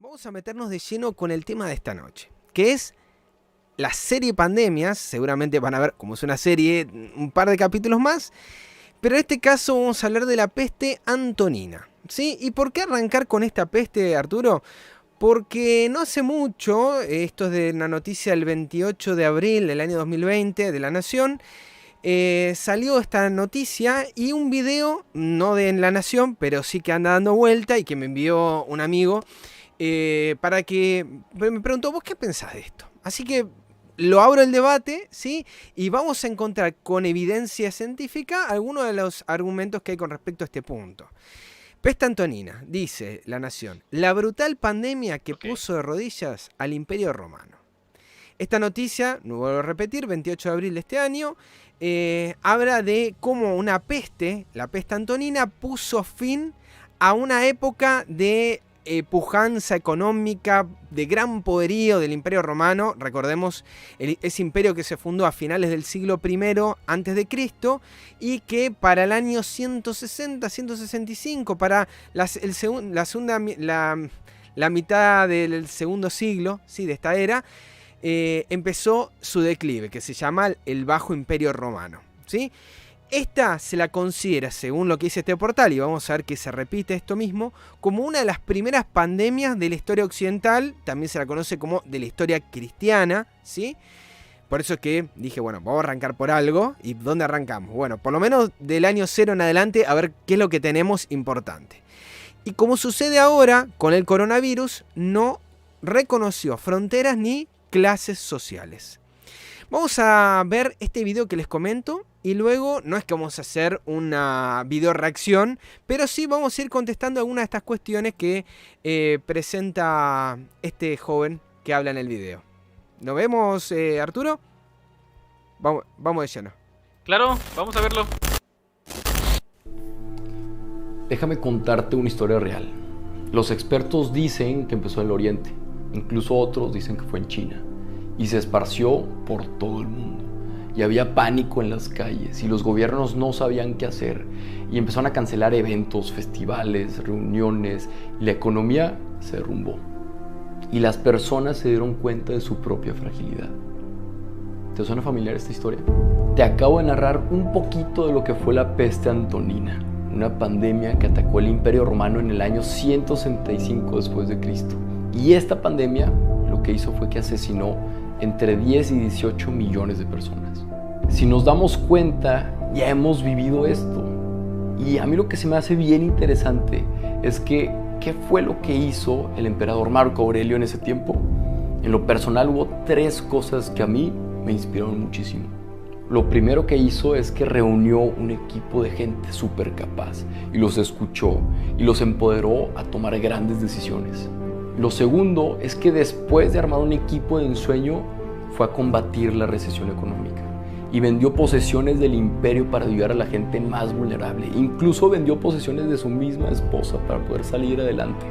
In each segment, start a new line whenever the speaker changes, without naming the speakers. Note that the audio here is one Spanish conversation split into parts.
Vamos a meternos de lleno con el tema de esta noche, que es la serie Pandemias. Seguramente van a ver, como es una serie, un par de capítulos más, pero en este caso vamos a hablar de la peste antonina, ¿sí? ¿Y por qué arrancar con esta peste, Arturo? Porque no hace mucho, esto es de una noticia del 28 de abril del año 2020 de La Nación, salió esta noticia y un video, no de La Nación, pero sí que anda dando vuelta y que me envió un amigo, para que me preguntó, ¿vos qué pensás de esto? Así que lo abro el debate, ¿sí? Y vamos a encontrar con evidencia científica algunos de los argumentos que hay con respecto a este punto. Peste antonina, dice La Nación, la brutal pandemia que puso de rodillas al Imperio Romano. Esta noticia, no vuelvo a repetir, 28 de abril de este año, habla de cómo una peste, la peste antonina, puso fin a una época de pujanza económica, de gran poderío del Imperio Romano. Recordemos ese imperio que se fundó a finales del siglo I a.C. y que para el año 160-165, para la mitad del segundo siglo, ¿sí?, de esta era, empezó su declive, que se llama el Bajo Imperio Romano, ¿sí? Esta se la considera, según lo que dice este portal, y vamos a ver que se repite esto mismo, como una de las primeras pandemias de la historia occidental. También se la conoce como de la historia cristiana, ¿sí? Por eso es que dije, bueno, vamos a arrancar por algo. ¿Y dónde arrancamos? Bueno, por lo menos del año 0 en adelante, a ver qué es lo que tenemos importante. Y como sucede ahora con el coronavirus, no reconoció fronteras ni clases sociales. Vamos a ver este video que les comento y luego no es que vamos a hacer una video reacción, pero sí vamos a ir contestando algunas de estas cuestiones que presenta este joven que habla en el video. ¿Nos vemos, Arturo? Vamos de lleno.
Claro, vamos a verlo.
Déjame contarte una historia real. Los expertos dicen que empezó en el Oriente, incluso otros dicen que fue en China, y se esparció por todo el mundo. Y había pánico en las calles y los gobiernos no sabían qué hacer y empezaron a cancelar eventos, festivales, reuniones, y la economía se derrumbó. Y las personas se dieron cuenta de su propia fragilidad. ¿Te suena familiar esta historia? Te acabo de narrar un poquito de lo que fue la peste antonina, una pandemia que atacó el Imperio Romano en el año 165 después de Cristo. Y esta pandemia lo que hizo fue que asesinó entre 10 y 18 millones de personas. Si nos damos cuenta, ya hemos vivido esto. Y a mí lo que se me hace bien interesante es que, ¿qué fue lo que hizo el emperador Marco Aurelio en ese tiempo? En lo personal hubo 3 cosas que a mí me inspiraron muchísimo. Lo primero que hizo es que reunió un equipo de gente súper capaz y los escuchó y los empoderó a tomar grandes decisiones. Lo segundo es que después de armar un equipo de ensueño fue a combatir la recesión económica y vendió posesiones del imperio para ayudar a la gente más vulnerable. Incluso vendió posesiones de su misma esposa para poder salir adelante.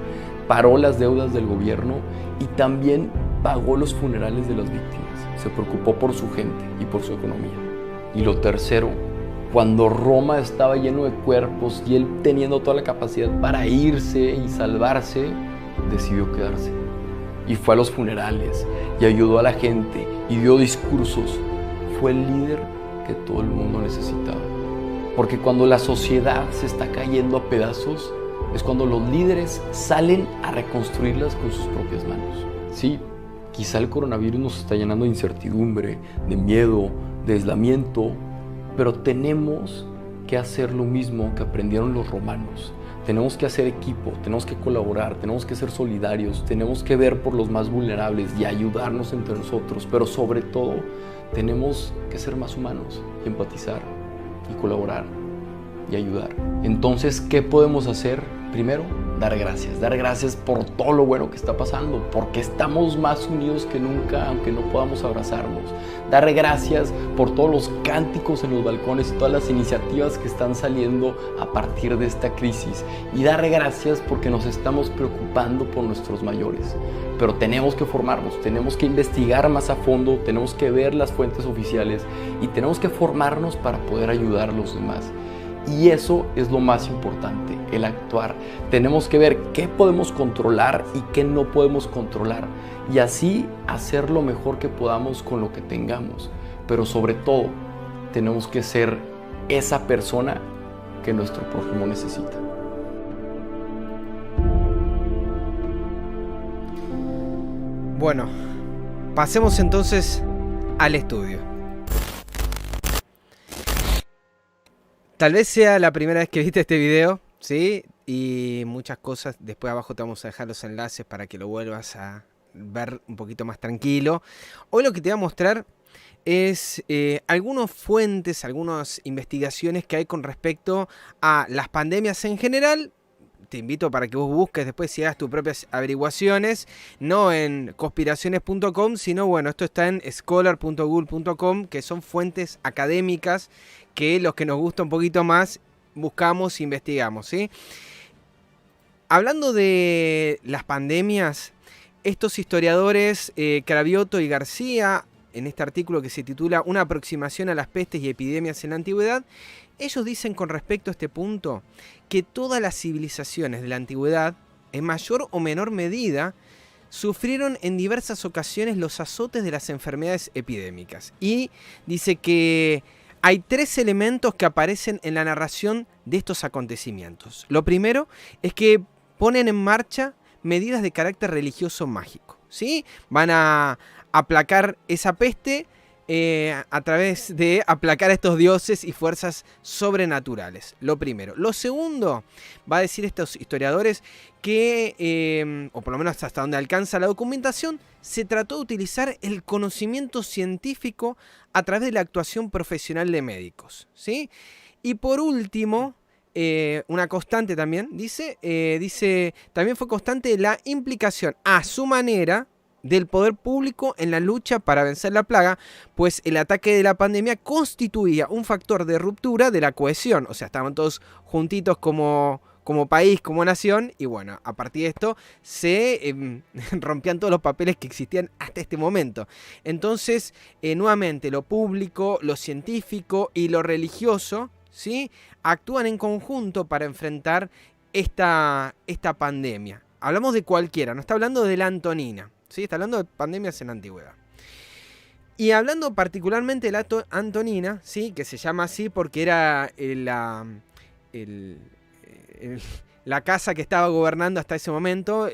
Paró las deudas del gobierno y también pagó los funerales de las víctimas. Se preocupó por su gente y por su economía. Y lo tercero, cuando Roma estaba lleno de cuerpos y él teniendo toda la capacidad para irse y salvarse, decidió quedarse y fue a los funerales y ayudó a la gente y dio discursos. Fue el líder que todo el mundo necesitaba, porque cuando la sociedad se está cayendo a pedazos es cuando los líderes salen a reconstruirlas con sus propias manos. Sí, quizá el coronavirus nos está llenando de incertidumbre, de miedo, de aislamiento, pero tenemos que hacer lo mismo que aprendieron los romanos. Tenemos que hacer equipo, tenemos que colaborar, tenemos que ser solidarios, tenemos que ver por los más vulnerables y ayudarnos entre nosotros, pero sobre todo tenemos que ser más humanos y empatizar y colaborar y ayudar. Entonces, ¿qué podemos hacer? Primero, dar gracias por todo lo bueno que está pasando, porque estamos más unidos que nunca, aunque no podamos abrazarnos. Dar gracias por todos los cánticos en los balcones y todas las iniciativas que están saliendo a partir de esta crisis. Y dar gracias porque nos estamos preocupando por nuestros mayores. Pero tenemos que formarnos, tenemos que investigar más a fondo, tenemos que ver las fuentes oficiales y tenemos que formarnos para poder ayudar a los demás. Y eso es lo más importante, el actuar. Tenemos que ver qué podemos controlar y qué no podemos controlar. Y así hacer lo mejor que podamos con lo que tengamos. Pero sobre todo, tenemos que ser esa persona que nuestro prójimo necesita.
Bueno, pasemos entonces al estudio. Tal vez sea la primera vez que viste este video, ¿sí? Y muchas cosas, después abajo te vamos a dejar los enlaces para que lo vuelvas a ver un poquito más tranquilo. Hoy lo que te voy a mostrar es algunas fuentes, algunas investigaciones que hay con respecto a las pandemias en general. Te invito para que vos busques después y hagas tus propias averiguaciones, no en conspiraciones.com, sino bueno, esto está en scholar.google.com, que son fuentes académicas que los que nos gusta un poquito más buscamos e investigamos, ¿sí? Hablando de las pandemias, estos historiadores, Cravioto y García, en este artículo que se titula Una aproximación a las pestes y epidemias en la antigüedad, ellos dicen con respecto a este punto que todas las civilizaciones de la antigüedad, en mayor o menor medida, sufrieron en diversas ocasiones los azotes de las enfermedades epidémicas. Y dice que hay 3 elementos que aparecen en la narración de estos acontecimientos. Lo primero es que ponen en marcha medidas de carácter religioso mágico, ¿sí? Van a aplacar esa peste a través de aplacar a estos dioses y fuerzas sobrenaturales. Lo primero. Lo segundo, va a decir estos historiadores que, o por lo menos hasta donde alcanza la documentación, se trató de utilizar el conocimiento científico a través de la actuación profesional de médicos, ¿sí? Y por último, una constante también, dice, también fue constante la implicación a su manera del poder público en la lucha para vencer la plaga, pues el ataque de la pandemia constituía un factor de ruptura de la cohesión, o sea, estaban todos juntitos como país, como nación, y bueno, a partir de esto se rompían todos los papeles que existían hasta este momento. Entonces, nuevamente, lo público, lo científico y lo religioso, ¿sí?, actúan en conjunto para enfrentar esta pandemia. Hablamos de cualquiera, no está hablando de la Antonina, ¿sí? Está hablando de pandemias en la antigüedad. Y hablando particularmente de la Antonina, ¿sí?, que se llama así porque era la casa que estaba gobernando hasta ese momento,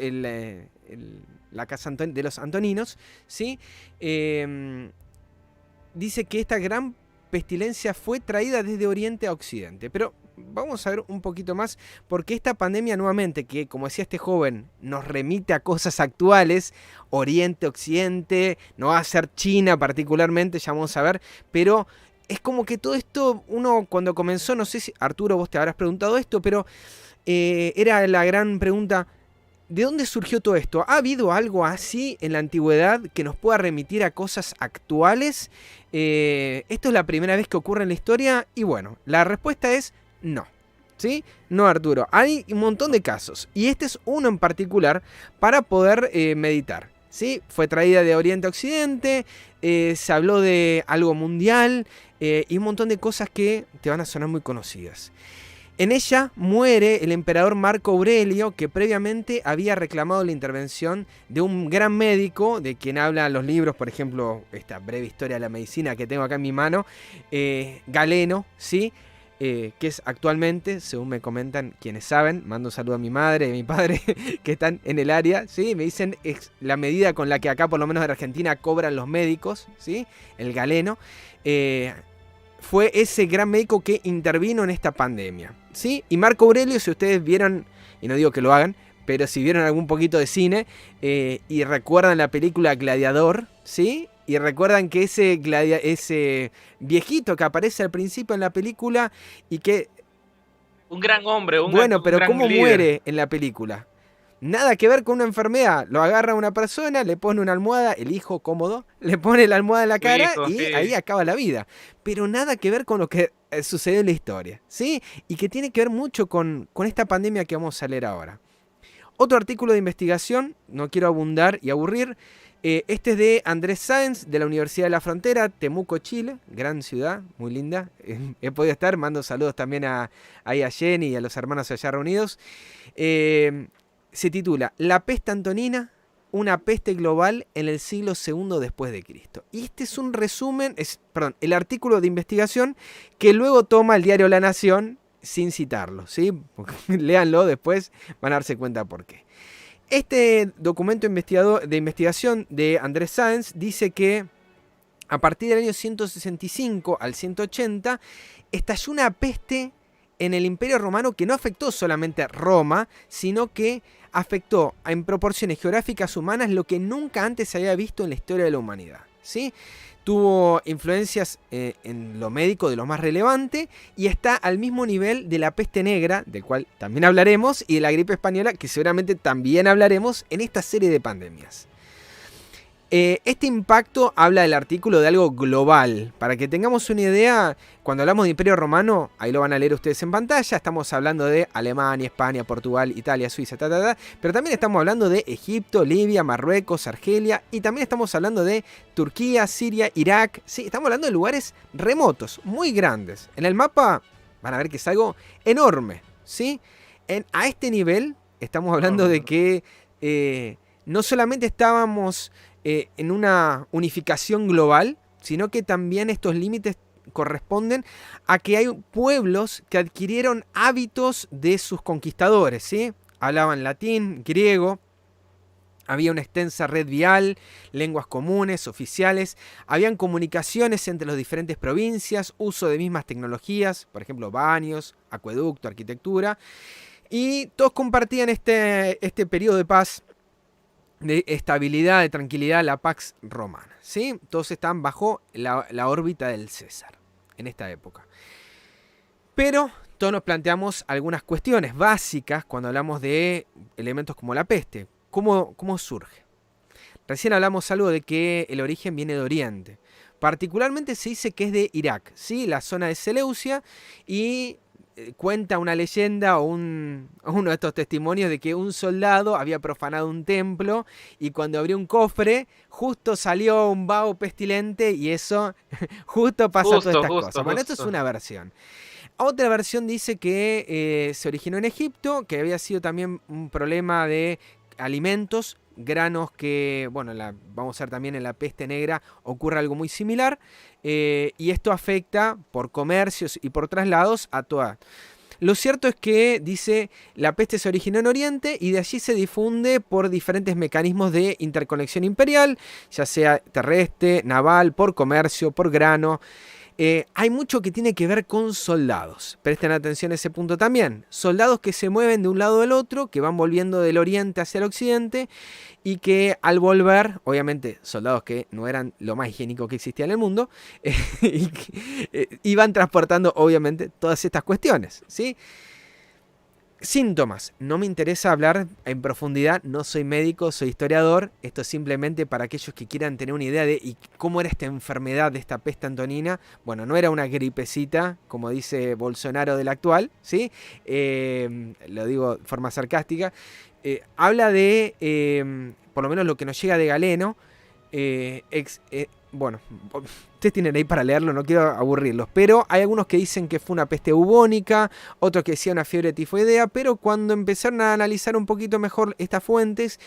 la casa de los Antoninos, ¿sí? Dice que esta gran pestilencia fue traída desde Oriente a Occidente. Pero vamos a ver un poquito más, porque esta pandemia nuevamente, que como decía este joven, nos remite a cosas actuales, Oriente, Occidente, no va a ser China particularmente, ya vamos a ver, pero es como que todo esto, uno cuando comenzó, no sé si Arturo vos te habrás preguntado esto, pero era la gran pregunta, ¿de dónde surgió todo esto? ¿Ha habido algo así en la antigüedad que nos pueda remitir a cosas actuales? ¿Esto es la primera vez que ocurre en la historia? Y bueno, la respuesta es no, ¿sí? No, Arturo. Hay un montón de casos. Y este es uno en particular para poder meditar, ¿sí? Fue traída de Oriente a Occidente, se habló de algo mundial y un montón de cosas que te van a sonar muy conocidas. En ella muere el emperador Marco Aurelio, que previamente había reclamado la intervención de un gran médico, de quien hablan los libros, por ejemplo, esta breve historia de la medicina que tengo acá en mi mano, Galeno, ¿sí? Que es actualmente, según me comentan quienes saben, mando un saludo a mi madre y a mi padre que están en el área, ¿sí? Me dicen es la medida con la que acá, por lo menos en Argentina, cobran los médicos, ¿sí? El Galeno. Fue ese gran médico que intervino en esta pandemia, ¿sí? Y Marco Aurelio, si ustedes vieron, y no digo que lo hagan, pero si vieron algún poquito de cine y recuerdan la película Gladiador, ¿sí? Y recuerdan que ese viejito que aparece al principio en la película y que...
Un gran hombre,
bueno, pero
gran
¿cómo
líder
muere en la película? Nada que ver con una enfermedad. Lo agarra una persona, le pone una almohada, el hijo cómodo, le pone la almohada en la cara y ahí acaba la vida. Pero nada que ver con lo que sucedió en la historia, ¿sí? Y que tiene que ver mucho con esta pandemia que vamos a leer ahora. Otro artículo de investigación, no quiero abundar y aburrir, este es de Andrés Sáenz, de la Universidad de la Frontera, Temuco, Chile, gran ciudad, muy linda. He podido estar, mando saludos también a Jenny y a los hermanos allá reunidos. Se titula La peste antonina, una peste global en el siglo II después de Cristo. Y este es un resumen, el artículo de investigación que luego toma el diario La Nación sin citarlo, ¿sí? Léanlo después, van a darse cuenta por qué. Este documento de investigación de Andrés Sáenz dice que a partir del año 165 al 180 estalló una peste en el Imperio Romano que no afectó solamente a Roma, sino que afectó en proporciones geográficas humanas lo que nunca antes se había visto en la historia de la humanidad, ¿sí? Tuvo influencias en lo médico de lo más relevante y está al mismo nivel de la peste negra, del cual también hablaremos, y de la gripe española, que seguramente también hablaremos en esta serie de pandemias. Este impacto habla del artículo de algo global. Para que tengamos una idea, cuando hablamos de Imperio Romano, ahí lo van a leer ustedes en pantalla, estamos hablando de Alemania, España, Portugal, Italia, Suiza, pero también estamos hablando de Egipto, Libia, Marruecos, Argelia, y también estamos hablando de Turquía, Siria, Irak. Sí, estamos hablando de lugares remotos, muy grandes. En el mapa van a ver que es algo enorme, ¿sí? A este nivel estamos hablando de que no solamente estábamos en una unificación global, sino que también estos límites corresponden a que hay pueblos que adquirieron hábitos de sus conquistadores, ¿sí? Hablaban latín, griego, había una extensa red vial, lenguas comunes, oficiales, habían comunicaciones entre las diferentes provincias, uso de mismas tecnologías, por ejemplo, baños, acueducto, arquitectura, y todos compartían este periodo de paz, de estabilidad, de tranquilidad, la Pax Romana, ¿sí? Todos están bajo la órbita del César en esta época. Pero todos nos planteamos algunas cuestiones básicas cuando hablamos de elementos como la peste. ¿Cómo surge? Recién hablamos algo de que el origen viene de Oriente. Particularmente se dice que es de Irak, ¿sí? La zona de Seleucia, y cuenta una leyenda o uno de estos testimonios de que un soldado había profanado un templo y cuando abrió un cofre justo salió un vaho pestilente y eso justo pasa todas estas cosas. Bueno, esto es una versión. Otra versión dice que se originó en Egipto, que había sido también un problema de alimentos, granos que, bueno, vamos a ver también en la peste negra ocurre algo muy similar, y esto afecta por comercios y por traslados a toda. Lo cierto es que, dice, la peste se originó en Oriente y de allí se difunde por diferentes mecanismos de interconexión imperial, ya sea terrestre, naval, por comercio, por grano. Hay mucho que tiene que ver con soldados. Presten atención a ese punto también. Soldados que se mueven de un lado al otro, que van volviendo del oriente hacia el occidente y que al volver, obviamente soldados que no eran lo más higiénico que existía en el mundo, iban transportando obviamente todas estas cuestiones, ¿sí? Síntomas. No me interesa hablar en profundidad, no soy médico, soy historiador. Esto es simplemente para aquellos que quieran tener una idea de cómo era esta enfermedad de esta peste antonina. Bueno, no era una gripecita, como dice Bolsonaro del actual, ¿sí? Lo digo de forma sarcástica. Habla de, por lo menos lo que nos llega de Galeno, bueno, ustedes tienen ahí para leerlo, no quiero aburrirlos, pero hay algunos que dicen que fue una peste bubónica, otros que decían una fiebre tifoidea, pero cuando empezaron a analizar un poquito mejor estas fuentes,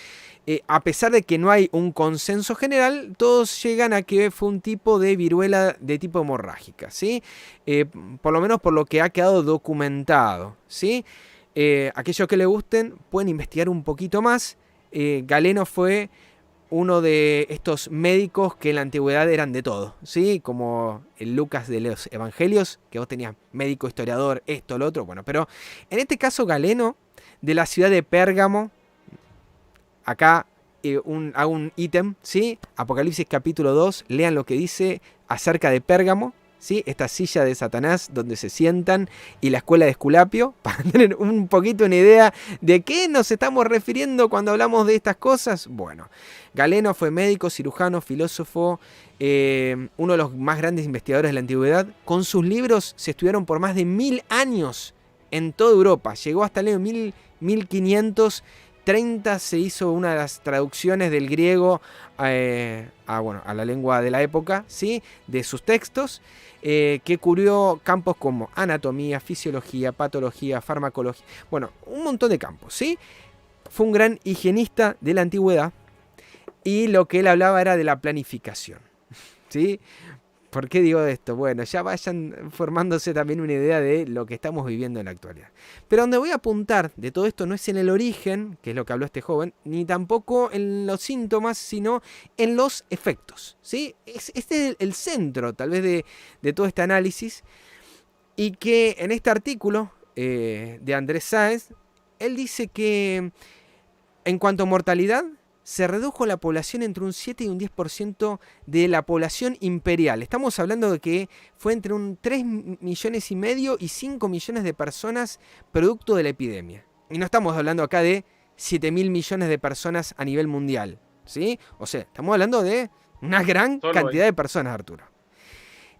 a pesar de que no hay un consenso general, todos llegan a que fue un tipo de viruela de tipo hemorrágica, ¿sí? Por lo menos por lo que ha quedado documentado, ¿sí? Aquellos que les gusten pueden investigar un poquito más. Galeno fue uno de estos médicos que en la antigüedad eran de todo, ¿sí? Como el Lucas de los Evangelios, que vos tenías médico, historiador, esto, lo otro. Bueno, pero en este caso Galeno, de la ciudad de Pérgamo, acá hago un ítem, ¿sí? Apocalipsis capítulo 2, lean lo que dice acerca de Pérgamo, ¿sí? Esta silla de Satanás donde se sientan y la escuela de Esculapio, para tener un poquito una idea de qué nos estamos refiriendo cuando hablamos de estas cosas. Bueno, Galeno fue médico, cirujano, filósofo, uno de los más grandes investigadores de la antigüedad. Con sus libros se estudiaron por más de 1000 años en toda Europa. Llegó hasta el año 1530 30 se hizo una de las traducciones del griego a la lengua de la época, ¿sí? De sus textos, que cubrió campos como anatomía, fisiología, patología, farmacología, bueno, un montón de campos, ¿sí? Fue un gran higienista de la antigüedad y lo que él hablaba era de la planificación, ¿sí? ¿Por qué digo esto? Bueno, ya vayan formándose también una idea de lo que estamos viviendo en la actualidad. Pero donde voy a apuntar de todo esto no es en el origen, que es lo que habló este joven, ni tampoco en los síntomas, sino en los efectos, ¿sí? Este es el centro, tal vez, de todo este análisis. Y que en este artículo de Andrés Sáenz, él dice que en cuanto a mortalidad, se redujo la población entre un 7 y un 10% de la población imperial. Estamos hablando de que fue entre un 3,5 millones y 5 millones de personas producto de la epidemia. Y no estamos hablando acá de 7.000 millones de personas a nivel mundial, ¿sí? O sea, estamos hablando de una gran cantidad de personas, Arturo.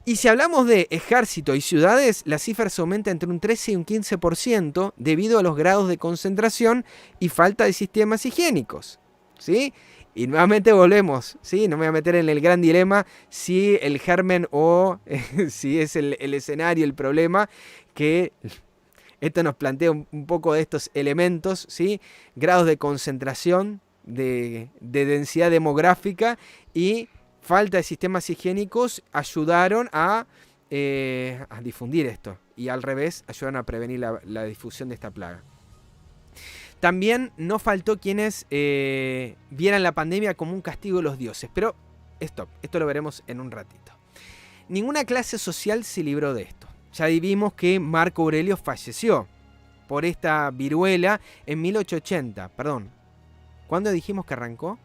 Y si hablamos de ejército y ciudades, la cifra se aumenta entre un 13 y un 15% debido a los grados de concentración y falta de sistemas higiénicos, ¿sí? Y nuevamente volvemos, ¿sí? No me voy a meter en el gran dilema si el germen o si es el escenario, el problema, que esto nos plantea un poco de estos elementos, ¿sí? Grados de concentración, de densidad demográfica y falta de sistemas higiénicos ayudaron a difundir esto. Y al revés, ayudaron a prevenir la difusión de esta plaga. También no faltó quienes vieran la pandemia como un castigo de los dioses. Pero esto lo veremos en un ratito. Ninguna clase social se libró de esto. Ya vimos que Marco Aurelio falleció por esta viruela en 1880. Perdón, ¿cuándo dijimos que arrancó?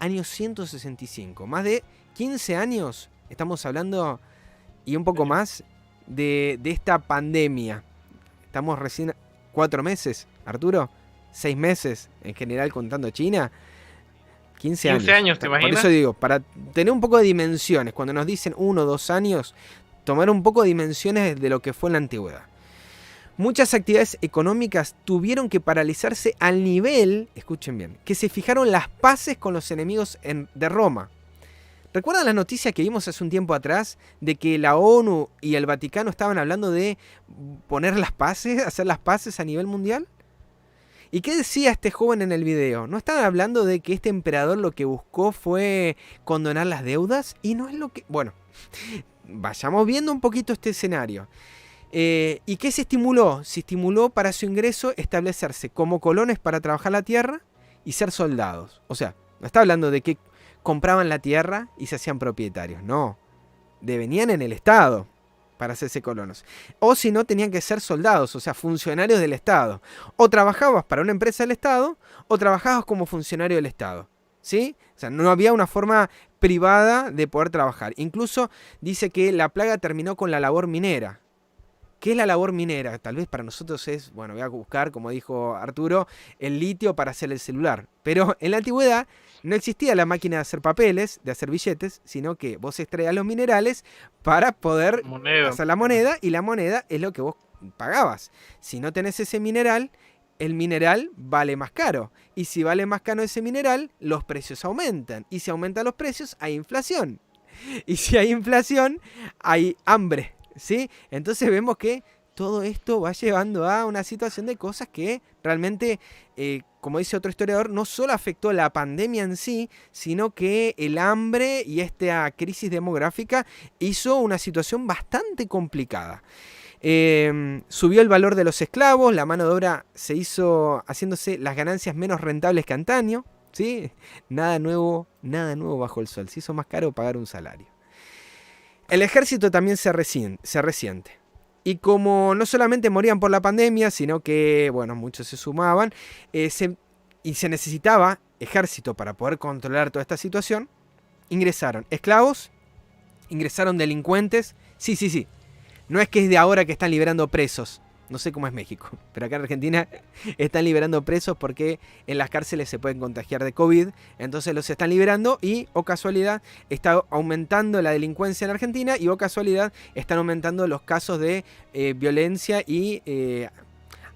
Año 165. Más de 15 años, estamos hablando, y un poco más, de esta pandemia. Estamos recién 4 meses, Arturo. 6 meses en general contando China. 15 años.
15 años, ¿te imaginas?
Por eso digo, para tener un poco de dimensiones, cuando nos dicen 1 o 2 años, tomar un poco de dimensiones de lo que fue en la antigüedad. Muchas actividades económicas tuvieron que paralizarse al nivel, escuchen bien, que se fijaron las paces con los enemigos de Roma. ¿Recuerdan la noticia que vimos hace un tiempo atrás de que la ONU y el Vaticano estaban hablando de poner las paces, hacer las paces a nivel mundial? ¿Y qué decía este joven en el video? ¿No estaban hablando de que este emperador lo que buscó fue condonar las deudas? Y no es lo que... Bueno, vayamos viendo un poquito este escenario. ¿Y qué se estimuló? Se estimuló para su ingreso establecerse como colones para trabajar la tierra y ser soldados. O sea, no está hablando de que compraban la tierra y se hacían propietarios. No, devenían en el Estado para hacerse colonos. O si no, tenían que ser soldados, o sea, funcionarios del Estado. O trabajabas para una empresa del Estado, o trabajabas como funcionario del Estado, ¿sí? O sea, no había una forma privada de poder trabajar. Incluso dice que la plaga terminó con la labor minera. ¿Qué es la labor minera? Tal vez para nosotros es, bueno, voy a buscar, como dijo Arturo, el litio para hacer el celular. Pero en la antigüedad no existía la máquina de hacer papeles, de hacer billetes, sino que vos extraías los minerales para poder hacer la moneda, y la moneda es lo que vos pagabas. Si no tenés ese mineral, el mineral vale más caro. Y si vale más caro ese mineral, los precios aumentan. Y si aumentan los precios, hay inflación. Y si hay inflación, hay hambre, ¿sí? Entonces vemos que todo esto va llevando a una situación de cosas que realmente, como dice otro historiador, no solo afectó la pandemia en sí, sino que el hambre y esta crisis demográfica hizo una situación bastante complicada. Subió el valor de los esclavos, la mano de obra se hizo haciéndose las ganancias menos rentables que antaño, ¿sí? Nada nuevo bajo el sol. Se hizo más caro pagar un salario. El ejército también se resiente. Y como no solamente morían por la pandemia, sino que, bueno, muchos se sumaban, y se necesitaba ejército para poder controlar toda esta situación, ingresaron esclavos, ingresaron delincuentes. Sí. No es que es de ahora que están liberando presos. No sé cómo es México, pero acá en Argentina están liberando presos porque en las cárceles se pueden contagiar de COVID. Entonces los están liberando y, oh casualidad, está aumentando la delincuencia en Argentina y, oh casualidad, están aumentando los casos de violencia y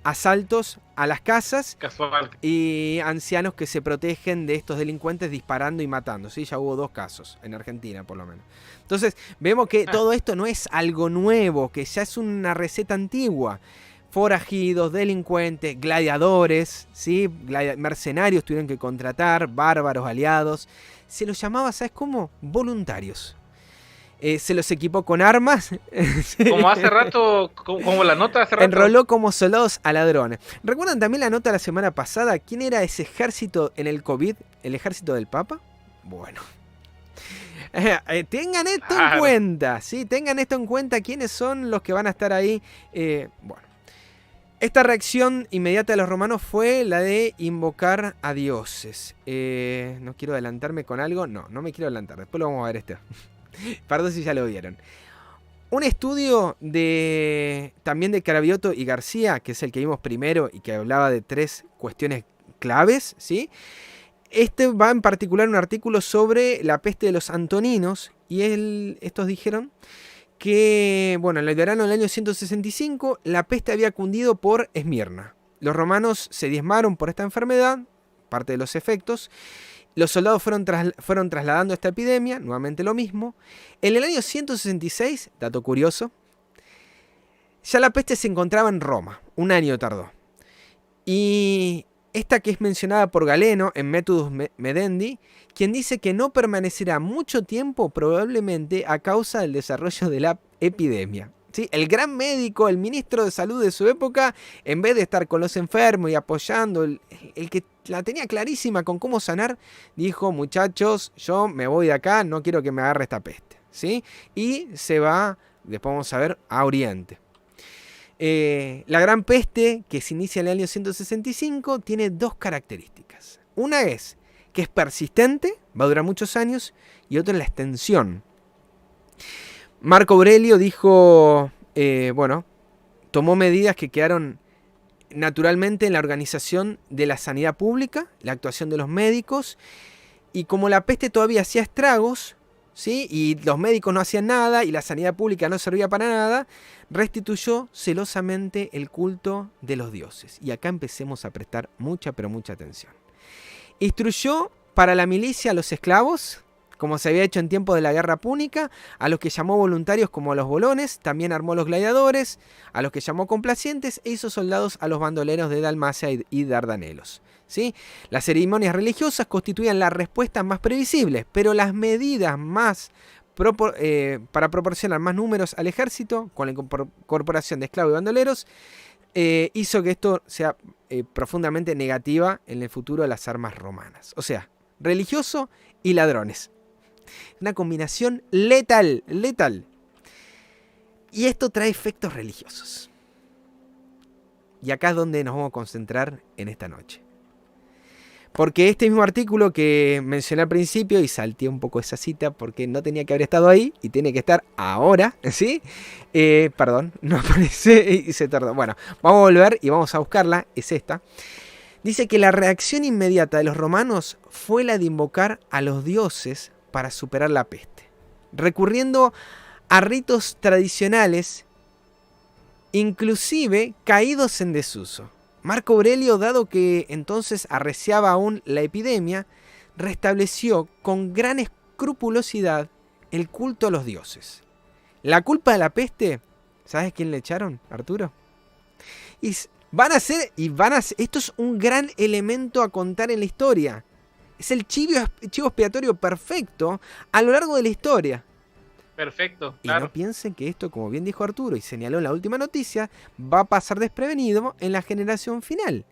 asaltos a las casas
Casual.
y ancianos que se protegen de estos delincuentes disparando y matando. ¿Sí? Ya hubo 2 casos en Argentina, por lo menos. Entonces, vemos que todo esto no es algo nuevo, que ya es una receta antigua. Forajidos, delincuentes, gladiadores, ¿sí? Mercenarios tuvieron que contratar, bárbaros, aliados. Se los llamaba, ¿sabes cómo? Voluntarios. Se los equipó con armas.
Como hace rato, como la nota hace rato.
Enroló como soldados a ladrones. ¿Recuerdan también la nota la semana pasada? ¿Quién era ese ejército en el COVID? ¿El ejército del Papa? Bueno. Tengan esto en cuenta, ¿sí? Tengan esto en cuenta quiénes son los que van a estar ahí. Bueno. Esta reacción inmediata de los romanos fue la de invocar a dioses. No quiero adelantarme con algo. No me quiero adelantar. Después lo vamos a ver esto. Perdón si ya lo vieron. Un estudio también de Cravioto y García, que es el que vimos primero y que hablaba de 3 cuestiones claves, ¿sí? Este va en particular un artículo sobre la peste de los antoninos y estos dijeron que, bueno, en el verano del año 165 la peste había cundido por Esmirna. Los romanos se diezmaron por esta enfermedad, parte de los efectos. Los soldados fueron trasladando esta epidemia, nuevamente lo mismo. En el año 166, dato curioso, ya la peste se encontraba en Roma, un año tardó. Y esta que es mencionada por Galeno en Methodus Medendi, quien dice que no permanecerá mucho tiempo probablemente a causa del desarrollo de la epidemia. ¿Sí? El gran médico, el ministro de salud de su época, en vez de estar con los enfermos y apoyando, el que la tenía clarísima con cómo sanar, dijo: muchachos, yo me voy de acá, no quiero que me agarre esta peste. ¿Sí? Y se va, después vamos a ver, a Oriente. La gran peste, que se inicia en el año 165, tiene 2 características. Una es que es persistente, va a durar muchos años, y otra es la extensión. Marco Aurelio dijo, tomó medidas que quedaron naturalmente en la organización de la sanidad pública, la actuación de los médicos, y como la peste todavía hacía estragos, ¿sí? Y los médicos no hacían nada y la sanidad pública no servía para nada, restituyó celosamente el culto de los dioses. Y acá empecemos a prestar mucha, pero mucha atención. Instruyó para la milicia a los esclavos, como se había hecho en tiempo de la guerra púnica, a los que llamó voluntarios como a los bolones, también armó los gladiadores, a los que llamó complacientes e hizo soldados a los bandoleros de Dalmacia y Dardanelos. ¿Sí? Las ceremonias religiosas constituían la respuesta más previsible, pero las medidas para proporcionar más números al ejército, con la incorporación de esclavos y bandoleros, hizo que esto sea profundamente negativa en el futuro de las armas romanas. O sea, religioso y ladrones. Una combinación letal. Y esto trae efectos religiosos. Y acá es donde nos vamos a concentrar en esta noche. Porque este mismo artículo que mencioné al principio, y salté un poco esa cita porque no tenía que haber estado ahí y tiene que estar ahora, ¿sí? Perdón, no aparece y se tardó. Bueno, vamos a volver y vamos a buscarla, es esta. Dice que la reacción inmediata de los romanos fue la de invocar a los dioses para superar la peste, recurriendo a ritos tradicionales, inclusive caídos en desuso. Marco Aurelio, dado que entonces arreciaba aún la epidemia, restableció con gran escrupulosidad el culto a los dioses. La culpa de la peste, ¿sabes quién le echaron, Arturo? Esto es un gran elemento a contar en la historia. Es el chivo expiatorio perfecto a lo largo de la historia.
Perfecto,
y
claro.
no piensen que esto, como bien dijo Arturo y señaló en la última noticia, va a pasar desprevenido en la generación final.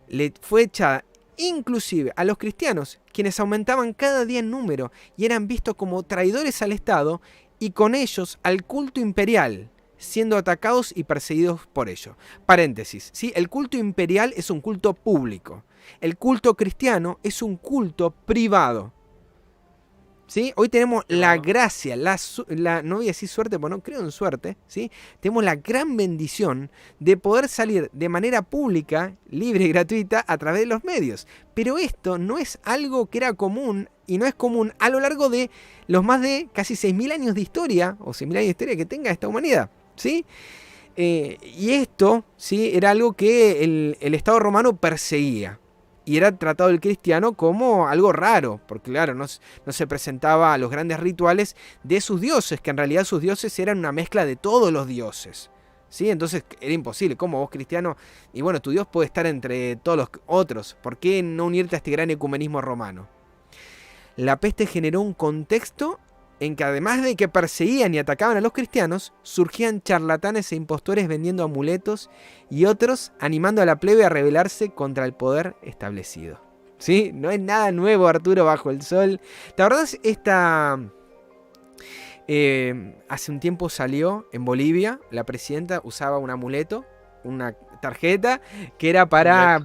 Le fue echada inclusive a los cristianos, quienes aumentaban cada día en número y eran vistos como traidores al Estado y con ellos al culto imperial, siendo atacados y perseguidos por ello. Paréntesis, ¿sí? El culto imperial es un culto público. El culto cristiano es un culto privado. ¿Sí? Hoy tenemos la gracia, no voy a decir suerte, porque no creo en suerte, ¿sí? Tenemos la gran bendición de poder salir de manera pública, libre y gratuita a través de los medios. Pero esto no es algo que era común y no es común a lo largo de los más de casi 6.000 años de historia, o 6.000 años de historia que tenga esta humanidad, ¿sí? Y esto, ¿sí?, era algo que el Estado romano perseguía. Y era tratado el cristiano como algo raro, porque claro, no se presentaba a los grandes rituales de sus dioses, que en realidad sus dioses eran una mezcla de todos los dioses. ¿Sí? Entonces era imposible. ¿Cómo vos, cristiano? Y bueno, tu Dios puede estar entre todos los otros. ¿Por qué no unirte a este gran ecumenismo romano? La peste generó un contexto en que además de que perseguían y atacaban a los cristianos, surgían charlatanes e impostores vendiendo amuletos y otros animando a la plebe a rebelarse contra el poder establecido. ¿Sí? No es nada nuevo, Arturo, bajo el sol. ¿Te acordás esta... hace un tiempo salió en Bolivia, la presidenta usaba un amuleto, una tarjeta, que era para,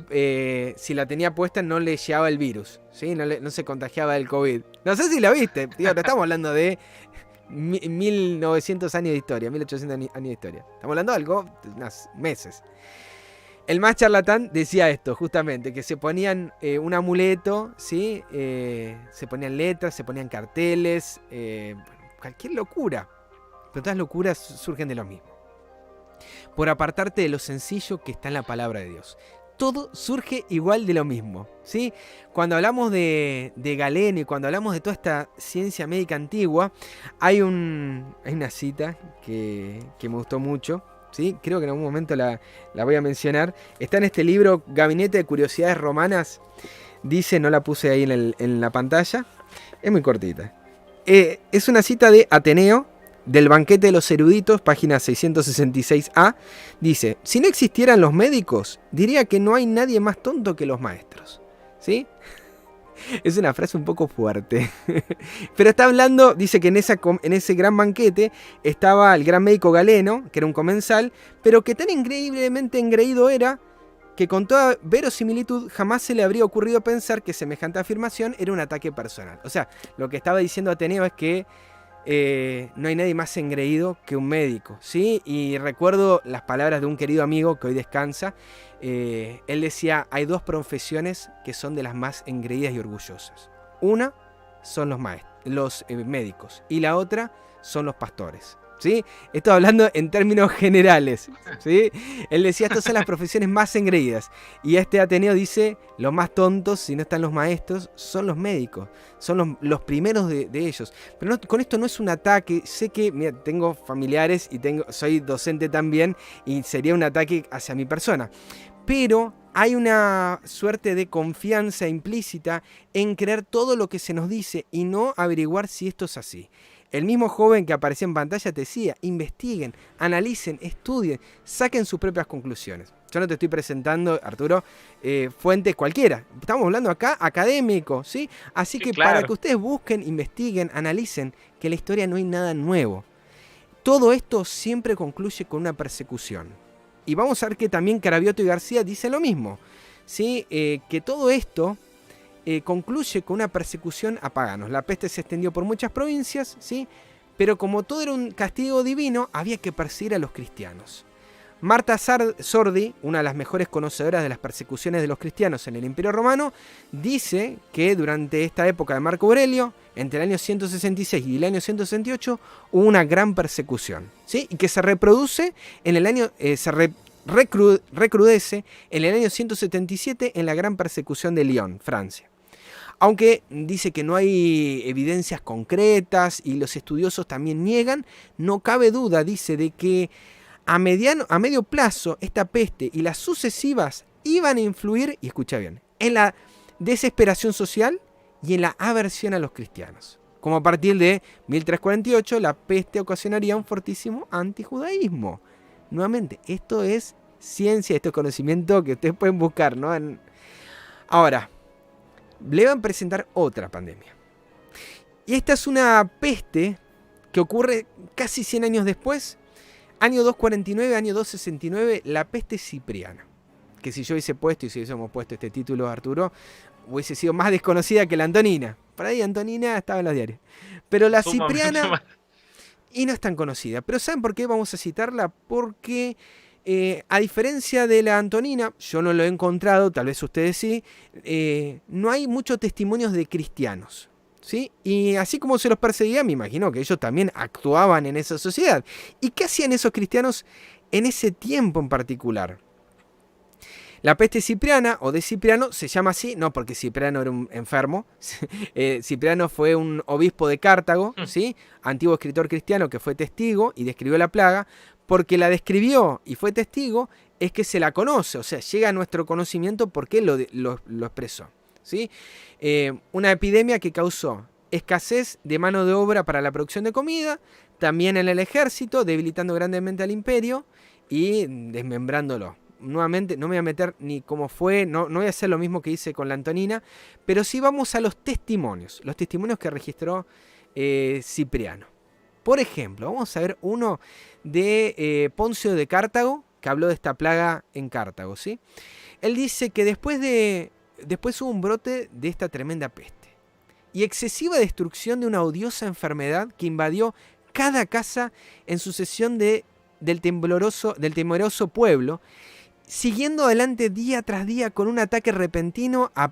si la tenía puesta no le llegaba el virus, ¿sí? No se contagiaba del COVID. No sé si la viste, tío, no estamos hablando de 1900 años de historia, 1800 años de historia. Estamos hablando de algo de unos meses. El más charlatán decía esto, justamente, que se ponían un amuleto, ¿sí? Se ponían letras, se ponían carteles, cualquier locura. Pero todas locuras surgen de lo mismo. Por apartarte de lo sencillo que está en la palabra de Dios. Todo surge igual de lo mismo, ¿sí? Cuando hablamos de Galeno y cuando hablamos de toda esta ciencia médica antigua, hay una cita que me gustó mucho, ¿sí? Creo que en algún momento la voy a mencionar. Está en este libro, Gabinete de Curiosidades Romanas. Dice, no la puse ahí en la pantalla, es muy cortita. Es una cita de Ateneo, del Banquete de los Eruditos, página 666a. Dice, si no existieran los médicos, diría que no hay nadie más tonto que los maestros. ¿Sí? Es una frase un poco fuerte. Pero está hablando, dice que en ese gran banquete estaba el gran médico Galeno, que era un comensal, pero que tan increíblemente engreído era que con toda verosimilitud jamás se le habría ocurrido pensar que semejante afirmación era un ataque personal. O sea, lo que estaba diciendo Ateneo es que no hay nadie más engreído que un médico, ¿sí? Y recuerdo las palabras de un querido amigo que hoy descansa. Él decía, hay dos profesiones que son de las más engreídas y orgullosas. Una son los médicos y la otra son los pastores, ¿sí? Estoy hablando en términos generales, ¿sí? Él decía, estas son las profesiones más engreídas. Y este Ateneo dice, los más tontos, si no están los maestros, son los médicos. Son los primeros de ellos. Pero no, con esto no es un ataque. Sé que, mira, tengo familiares y soy docente también, y sería un ataque hacia mi persona. Pero hay una suerte de confianza implícita en creer todo lo que se nos dice y no averiguar si esto es así. El mismo joven que aparecía en pantalla te decía, investiguen, analicen, estudien, saquen sus propias conclusiones. Yo no te estoy presentando, Arturo, fuentes cualquiera. Estamos hablando acá académico, ¿sí? Así que claro, para que ustedes busquen, investiguen, analicen, que en la historia no hay nada nuevo. Todo esto siempre concluye con una persecución. Y vamos a ver que también Cravioto y García dicen lo mismo, ¿sí? Que todo esto concluye con una persecución a paganos. La peste se extendió por muchas provincias, ¿sí? Pero como todo era un castigo divino, había que perseguir a los cristianos. Marta Sordi, una de las mejores conocedoras de las persecuciones de los cristianos en el Imperio Romano, dice que durante esta época de Marco Aurelio, entre el año 166 y el año 168, hubo una gran persecución, ¿sí? Y que se reproduce en el año... recrudece en el año 177 en la gran persecución de Lyon, Francia. Aunque dice que no hay evidencias concretas y los estudiosos también niegan, no cabe duda, dice, de que a medio plazo esta peste y las sucesivas iban a influir, y escucha bien, en la desesperación social y en la aversión a los cristianos. Como a partir de 1348 la peste ocasionaría un fortísimo antijudaísmo. Nuevamente, esto es ciencia, esto es conocimiento que ustedes pueden buscar, ¿no? Ahora, le van a presentar otra pandemia. Y esta es una peste que ocurre casi 100 años después, año 249, año 269, la peste cipriana. Que si yo hubiese puesto, y si hubiésemos puesto este título, Arturo, hubiese sido más desconocida que la Antonina. Por ahí Antonina estaba en los diarios. Pero la cipriana... Y no es tan conocida. Pero ¿saben por qué vamos a citarla? Porque a diferencia de la Antonina, yo no lo he encontrado, tal vez ustedes sí, no hay muchos testimonios de cristianos, ¿sí? Y así como se los perseguía, me imagino que ellos también actuaban en esa sociedad. ¿Y qué hacían esos cristianos en ese tiempo en particular? La peste cipriana, o de Cipriano, se llama así, no porque Cipriano era un enfermo. Cipriano fue un obispo de Cartago, ¿sí? Antiguo escritor cristiano que fue testigo y describió la plaga. Porque la describió y fue testigo, es que se la conoce, o sea, llega a nuestro conocimiento porque lo expresó, ¿sí? Una epidemia que causó escasez de mano de obra para la producción de comida, también en el ejército, debilitando grandemente al imperio y desmembrándolo. Nuevamente, no me voy a meter ni cómo fue, no voy a hacer lo mismo que hice con la Antonina, pero sí vamos a los testimonios que registró Cipriano. Por ejemplo, vamos a ver uno de Poncio de Cartago, que habló de esta plaga en Cartago, ¿sí? Él dice que después hubo un brote de esta tremenda peste y excesiva destrucción de una odiosa enfermedad que invadió cada casa en sucesión del temeroso pueblo, siguiendo adelante día tras día con un ataque repentino a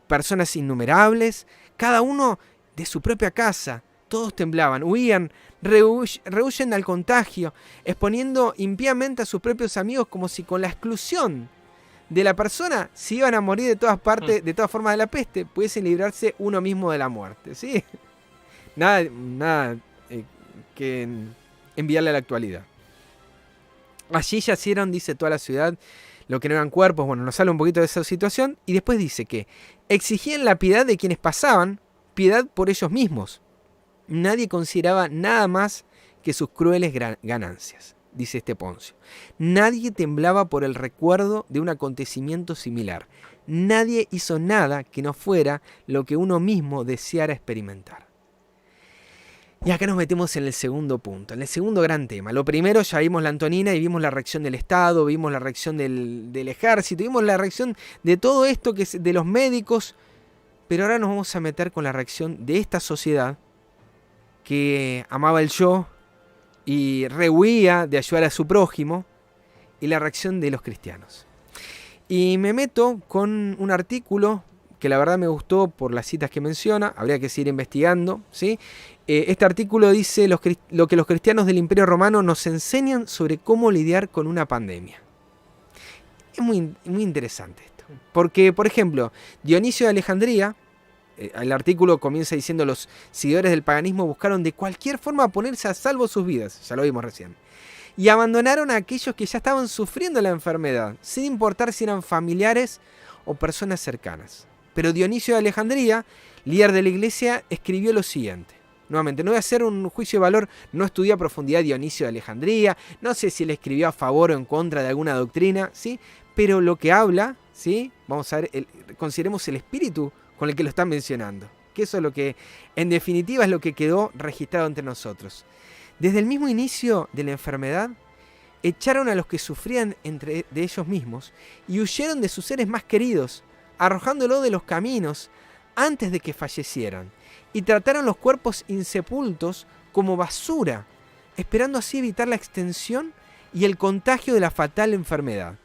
personas innumerables, cada uno de su propia casa. Todos temblaban, huían, rehuyen al contagio, exponiendo impíamente a sus propios amigos como si con la exclusión de la persona, si iban a morir de todas partes, de todas formas de la peste, pudiesen librarse uno mismo de la muerte, ¿sí? Nada que enviarle a la actualidad. Allí yacieron, dice, toda la ciudad, lo que no eran cuerpos. Bueno, nos habla un poquito de esa situación. Y después dice que exigían la piedad de quienes pasaban, piedad por ellos mismos. Nadie consideraba nada más que sus crueles ganancias, dice este Poncio. Nadie temblaba por el recuerdo de un acontecimiento similar. Nadie hizo nada que no fuera lo que uno mismo deseara experimentar. Y acá nos metemos en el segundo punto, en el segundo gran tema. Lo primero, ya vimos la Antonina y vimos la reacción del Estado, vimos la reacción del ejército, vimos la reacción de todo esto, que es de los médicos. Pero ahora nos vamos a meter con la reacción de esta sociedad que amaba el yo y rehuía de ayudar a su prójimo, y la reacción de los cristianos. Y me meto con un artículo que la verdad me gustó por las citas que menciona, habría que seguir investigando, ¿sí? Este artículo dice lo que los cristianos del Imperio Romano nos enseñan sobre cómo lidiar con una pandemia. Es muy interesante esto, porque, por ejemplo, Dionisio de Alejandría, el artículo comienza diciendo: los seguidores del paganismo buscaron de cualquier forma ponerse a salvo sus vidas, ya lo vimos recién, y abandonaron a aquellos que ya estaban sufriendo la enfermedad, sin importar si eran familiares o personas cercanas. Pero Dionisio de Alejandría, líder de la iglesia, escribió lo siguiente. Nuevamente, no voy a hacer un juicio de valor, no estudié a profundidad Dionisio de Alejandría, no sé si él escribió a favor o en contra de alguna doctrina, ¿sí? Pero lo que habla, ¿sí? Vamos a ver, consideremos el espíritu con el que lo están mencionando, que eso es lo que, en definitiva, es lo que quedó registrado entre nosotros. Desde el mismo inicio de la enfermedad, echaron a los que sufrían de ellos mismos y huyeron de sus seres más queridos, arrojándolo de los caminos antes de que fallecieran, y trataron los cuerpos insepultos como basura, esperando así evitar la extensión y el contagio de la fatal enfermedad.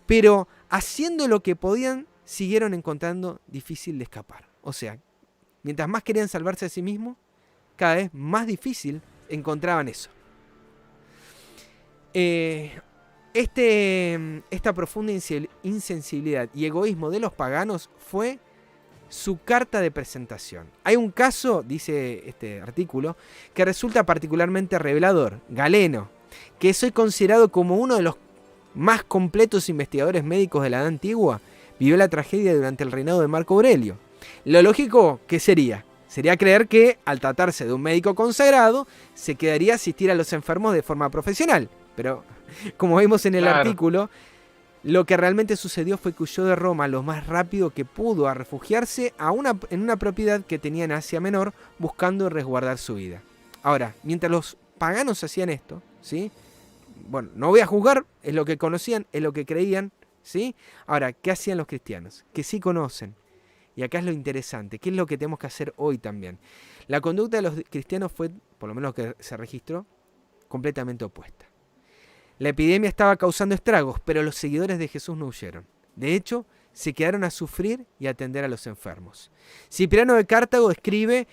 Pero haciendo lo que podían, siguieron encontrando difícil de escapar. O sea, mientras más querían salvarse a sí mismos, cada vez más difícil encontraban eso. Esta profunda insensibilidad y egoísmo de los paganos fue su carta de presentación. Hay un caso, dice este artículo, que resulta particularmente revelador. Galeno, que es hoy considerado como uno de los más completos investigadores médicos de la Edad Antigua, vivió la tragedia durante el reinado de Marco Aurelio. Lo lógico, ¿qué sería? Sería creer que, al tratarse de un médico consagrado, se quedaría a asistir a los enfermos de forma profesional. Pero, como vimos en el artículo, lo que realmente sucedió fue que huyó de Roma lo más rápido que pudo a refugiarse en una propiedad que tenía en Asia Menor, buscando resguardar su vida. Ahora, mientras los paganos hacían esto, ¿sí? Bueno, no voy a juzgar, es lo que conocían, es lo que creían, ¿sí? Ahora, ¿qué hacían los cristianos? Que sí conocen. Y acá es lo interesante, ¿qué es lo que tenemos que hacer hoy también? La conducta de los cristianos fue, por lo menos que se registró, completamente opuesta. La epidemia estaba causando estragos, pero los seguidores de Jesús no huyeron. De hecho, se quedaron a sufrir y atender a los enfermos. Cipriano de Cartago escribe: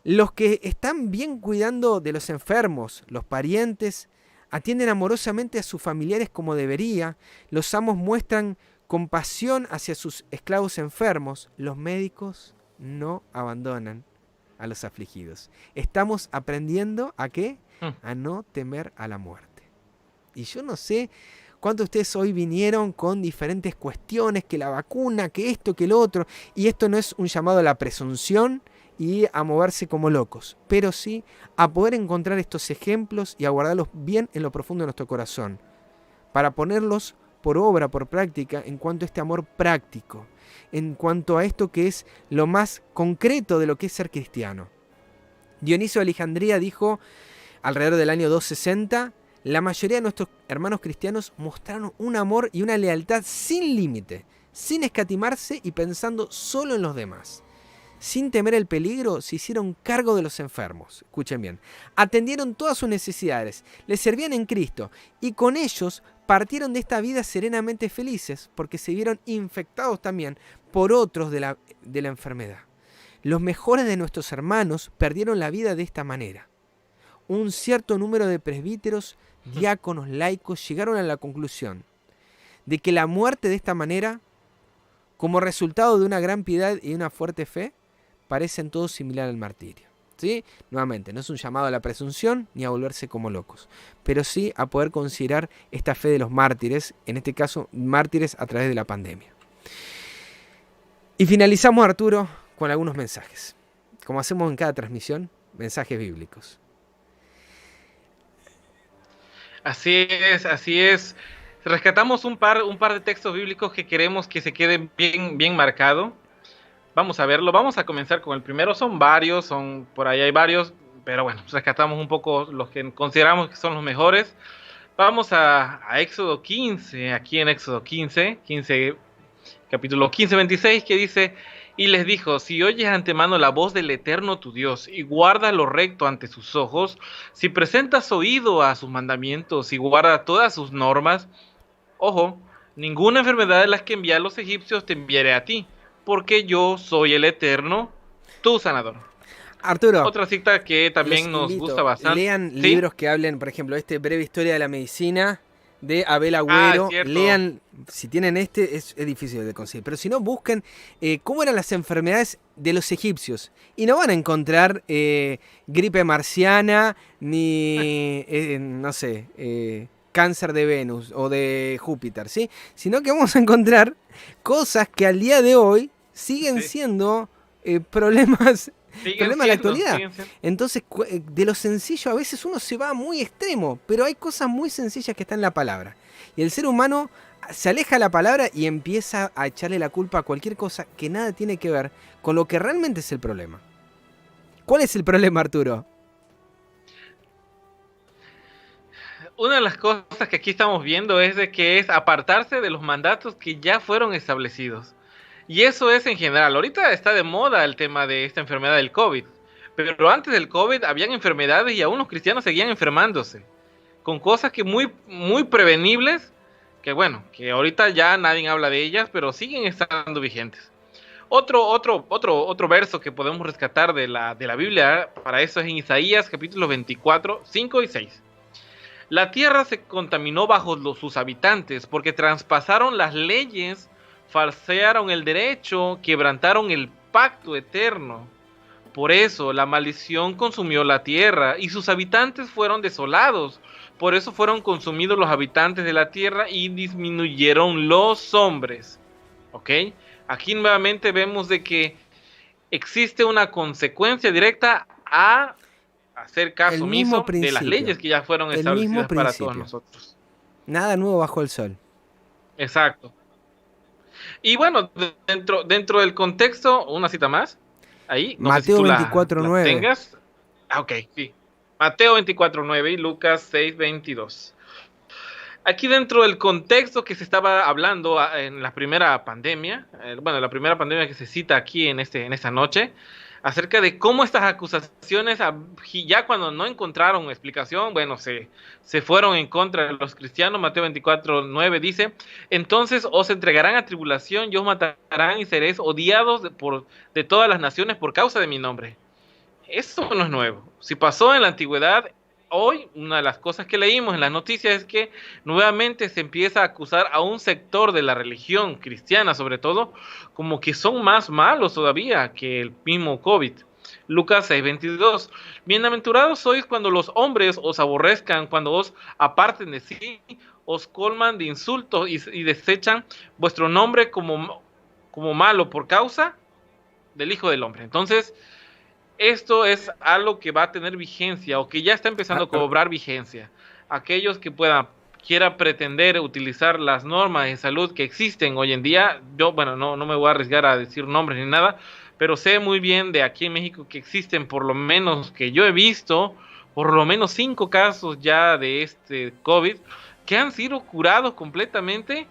los que están bien cuidando de los enfermos, los parientes, atienden amorosamente a sus familiares como debería, los amos muestran compasión hacia sus esclavos enfermos, los médicos no abandonan a los afligidos. Estamos aprendiendo ¿a qué? A no temer a la muerte. Y yo no sé cuántos de ustedes hoy vinieron con diferentes cuestiones, que la vacuna, que esto, que lo otro, y esto no es un llamado a la presunción y a moverse como locos, pero sí a poder encontrar estos ejemplos y a guardarlos bien en lo profundo de nuestro corazón, para ponerlos por obra, por práctica, en cuanto a este amor práctico, en cuanto a esto que es lo más concreto de lo que es ser cristiano. Dionisio de Alejandría dijo, alrededor del año 260, la mayoría de nuestros hermanos cristianos mostraron un amor y una lealtad sin límite, sin escatimarse y pensando solo en los demás. Sin temer el peligro, se hicieron cargo de los enfermos. Escuchen bien. Atendieron todas sus necesidades, les servían en Cristo y con ellos partieron de esta vida serenamente felices porque se vieron infectados también por otros de la enfermedad. Los mejores de nuestros hermanos perdieron la vida de esta manera. Un cierto número de presbíteros, diáconos, laicos llegaron a la conclusión de que la muerte de esta manera, como resultado de una gran piedad y una fuerte fe, parecen todos similar al martirio. ¿Sí? Nuevamente, no es un llamado a la presunción ni a volverse como locos, pero sí a poder considerar esta fe de los mártires, en este caso mártires a través de la pandemia. Y finalizamos, Arturo, con algunos mensajes. Como hacemos en cada transmisión, mensajes bíblicos.
Así es, así es. Rescatamos un par de textos bíblicos que queremos que se queden bien marcado. Vamos a verlo, vamos a comenzar con el primero, por ahí hay varios, pero bueno, rescatamos un poco los que consideramos que son los mejores. Vamos a Éxodo 15, aquí en Éxodo 15, capítulo 15, 26, que dice, y les dijo, si oyes antemano la voz del Eterno tu Dios, y guardas lo recto ante sus ojos, si presentas oído a sus mandamientos, y guardas todas sus normas, ojo, ninguna enfermedad de las que envía a los egipcios te enviaré a ti, porque yo soy el Eterno, tu sanador.
Arturo,
otra cita que también nos gusta bastante.
Lean
¿Sí?
libros que hablen, por ejemplo, Breve Historia de la Medicina, de Abel Agüero. Lean, si tienen es difícil de conseguir, pero si no, busquen cómo eran las enfermedades de los egipcios. Y no van a encontrar gripe marciana, ni, no sé, cáncer de Venus o de Júpiter, ¿sí? Sino que vamos a encontrar cosas que al día de hoy siguen siendo problemas de la actualidad. Entonces, de lo sencillo a veces uno se va muy extremo, pero hay cosas muy sencillas que están en la palabra. Y el ser humano se aleja de la palabra y empieza a echarle la culpa a cualquier cosa que nada tiene que ver con lo que realmente es el problema. ¿Cuál es el problema, Arturo?
Una de las cosas que aquí estamos viendo es de que es apartarse de los mandatos que ya fueron establecidos. Y eso es en general. Ahorita está de moda el tema de esta enfermedad del COVID. Pero antes del COVID habían enfermedades y aún los cristianos seguían enfermándose. Con cosas que muy prevenibles, que bueno, que ahorita ya nadie habla de ellas, pero siguen estando vigentes. Otro verso que podemos rescatar de la Biblia, para eso es en Isaías capítulo 24, 5 y 6. La tierra se contaminó bajo sus habitantes porque traspasaron las leyes, falsearon el derecho, quebrantaron el pacto eterno. Por eso la maldición consumió la tierra y sus habitantes fueron desolados. Por eso fueron consumidos los habitantes de la tierra y disminuyeron los hombres. ¿Ok? Aquí nuevamente vemos de que existe una consecuencia directa a hacer caso omiso de las leyes que ya fueron establecidas para todos nosotros.
Nada nuevo bajo el sol.
Exacto. Y bueno, dentro del contexto, una cita más. Ahí, no
Mateo
sé si
24:9.
tengas. Ok, sí. Mateo 24:9 y Lucas 6:22. Aquí dentro del contexto que se estaba hablando en la primera pandemia, la primera pandemia que se cita aquí en esta noche, acerca de cómo estas acusaciones, ya cuando no encontraron explicación, bueno, se fueron en contra de los cristianos. Mateo 24:9 dice: entonces os entregarán a tribulación y os matarán y seréis odiados de todas las naciones por causa de mi nombre. Eso no es nuevo. Si pasó en la antigüedad, hoy una de las cosas que leímos en las noticias es que nuevamente se empieza a acusar a un sector de la religión cristiana, sobre todo, como que son más malos todavía que el mismo COVID. Lucas 6:22: bienaventurados sois cuando los hombres os aborrezcan, cuando os aparten de sí, os colman de insultos y desechan vuestro nombre como malo por causa del Hijo del Hombre. Entonces, esto es algo que va a tener vigencia o que ya está empezando a cobrar vigencia. Aquellos que quiera pretender utilizar las normas de salud que existen hoy en día, yo, bueno, no me voy a arriesgar a decir nombres ni nada, pero sé muy bien de aquí en México que existen, por lo menos que yo he visto, por lo menos 5 casos ya de este COVID que han sido curados completamente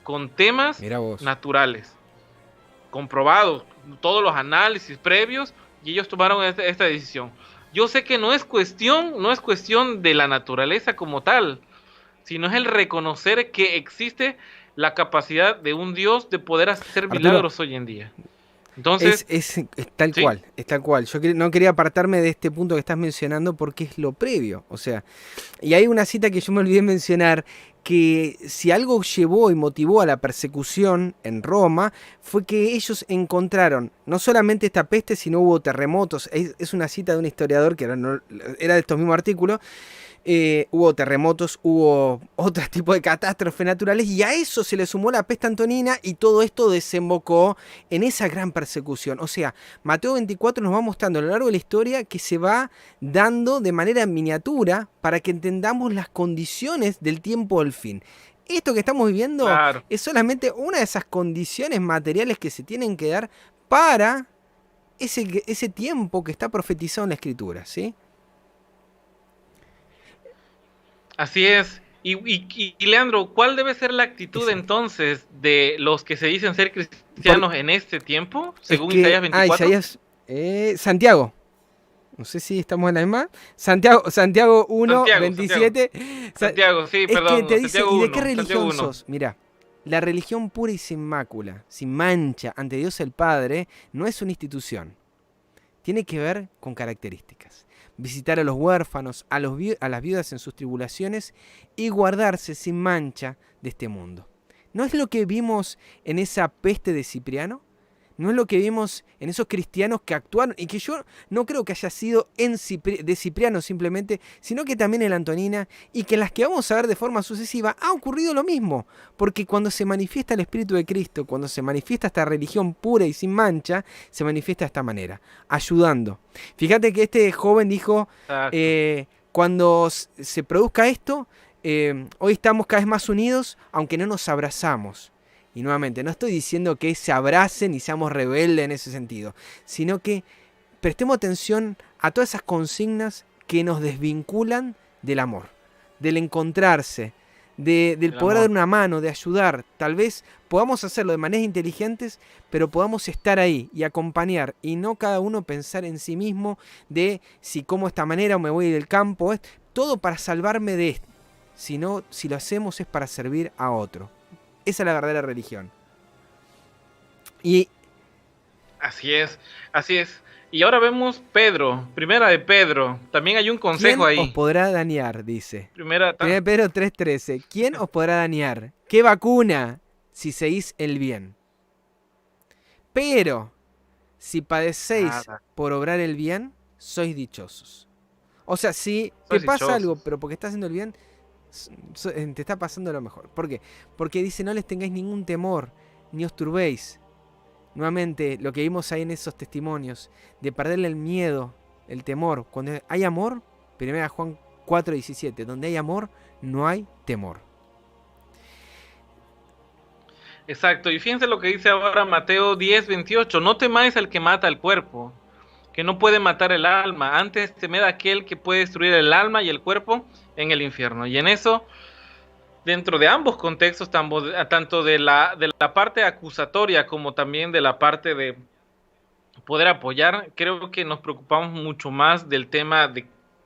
con temas naturales, comprobados, todos los análisis previos, y ellos tomaron esta decisión. Yo sé que no es cuestión de la naturaleza como tal, sino es el reconocer que existe la capacidad de un Dios de poder hacer milagros hoy en día. Entonces,
es tal cual, es tal cual. Yo no quería apartarme de este punto que estás mencionando porque es lo previo. O sea, y hay una cita que yo me olvidé mencionar, que si algo llevó y motivó a la persecución en Roma, fue que ellos encontraron no solamente esta peste, sino hubo terremotos. Es una cita de un historiador que era de estos mismos artículos. Hubo terremotos, hubo otro tipo de catástrofes naturales, y a eso se le sumó la peste antonina, y todo esto desembocó en esa gran persecución. O sea, Mateo 24 nos va mostrando a lo largo de la historia que se va dando de manera miniatura para que entendamos las condiciones del tiempo del fin. Esto que estamos viviendo es solamente una de esas condiciones materiales que se tienen que dar para ese tiempo que está profetizado en la Escritura, ¿sí?
Así es. Y Leandro, ¿cuál debe ser la actitud entonces de los que se dicen ser cristianos en este tiempo, según Isaías 24?
Santiago. No sé si estamos en la misma. Santiago 1, 27.
Santiago, sí, perdón.
Es que te dice, ¿y de qué religión sos? Mirá, la religión pura y sin mácula, sin mancha, ante Dios el Padre, no es una institución. Tiene que ver con características. Visitar a los huérfanos, a las viudas en sus tribulaciones y guardarse sin mancha de este mundo. ¿No es lo que vimos en esa peste de Cipriano? ¿No es lo que vimos en esos cristianos que actuaron? Y que yo no creo que haya sido de Cipriano simplemente, sino que también en la Antonina, y que en las que vamos a ver de forma sucesiva ha ocurrido lo mismo. Porque cuando se manifiesta el Espíritu de Cristo, cuando se manifiesta esta religión pura y sin mancha, se manifiesta de esta manera, ayudando. Fíjate que este joven dijo, cuando se produzca esto, hoy estamos cada vez más unidos, aunque no nos abrazamos. Y nuevamente, no estoy diciendo que se abracen y seamos rebeldes en ese sentido, sino que prestemos atención a todas esas consignas que nos desvinculan del amor, del encontrarse, del poder dar una mano, de ayudar. Tal vez podamos hacerlo de maneras inteligentes, pero podamos estar ahí y acompañar, y no cada uno pensar en sí mismo de si como esta manera o me voy del campo. Es todo para salvarme de esto, sino si lo hacemos es para servir a otro. Esa es la verdadera religión. Y
así es. Y ahora vemos Primera de Pedro. También hay un consejo ahí.
¿Quién os podrá dañar? Dice.
Primera
de Pedro 3:13. ¿Quién os podrá dañar? ¿Qué vacuna si seguís el bien? Pero si padecéis por obrar el bien, sois dichosos. O sea, si te pasa algo, pero porque estás haciendo el bien, te está pasando lo mejor. ¿Por qué? Porque dice, no les tengáis ningún temor, ni os turbéis. Nuevamente, lo que vimos ahí en esos testimonios, de perderle el miedo, el temor. Cuando hay amor, 1 Juan 4:17, donde hay amor, no hay temor.
Exacto, y fíjense lo que dice ahora Mateo 10:28, no temáis al que mata el cuerpo, que no puede matar el alma, antes temed a aquel que puede destruir el alma y el cuerpo en el infierno. Y en eso, dentro de ambos contextos, tanto de la parte acusatoria como también de la parte de poder apoyar. Creo que nos preocupamos mucho más del tema de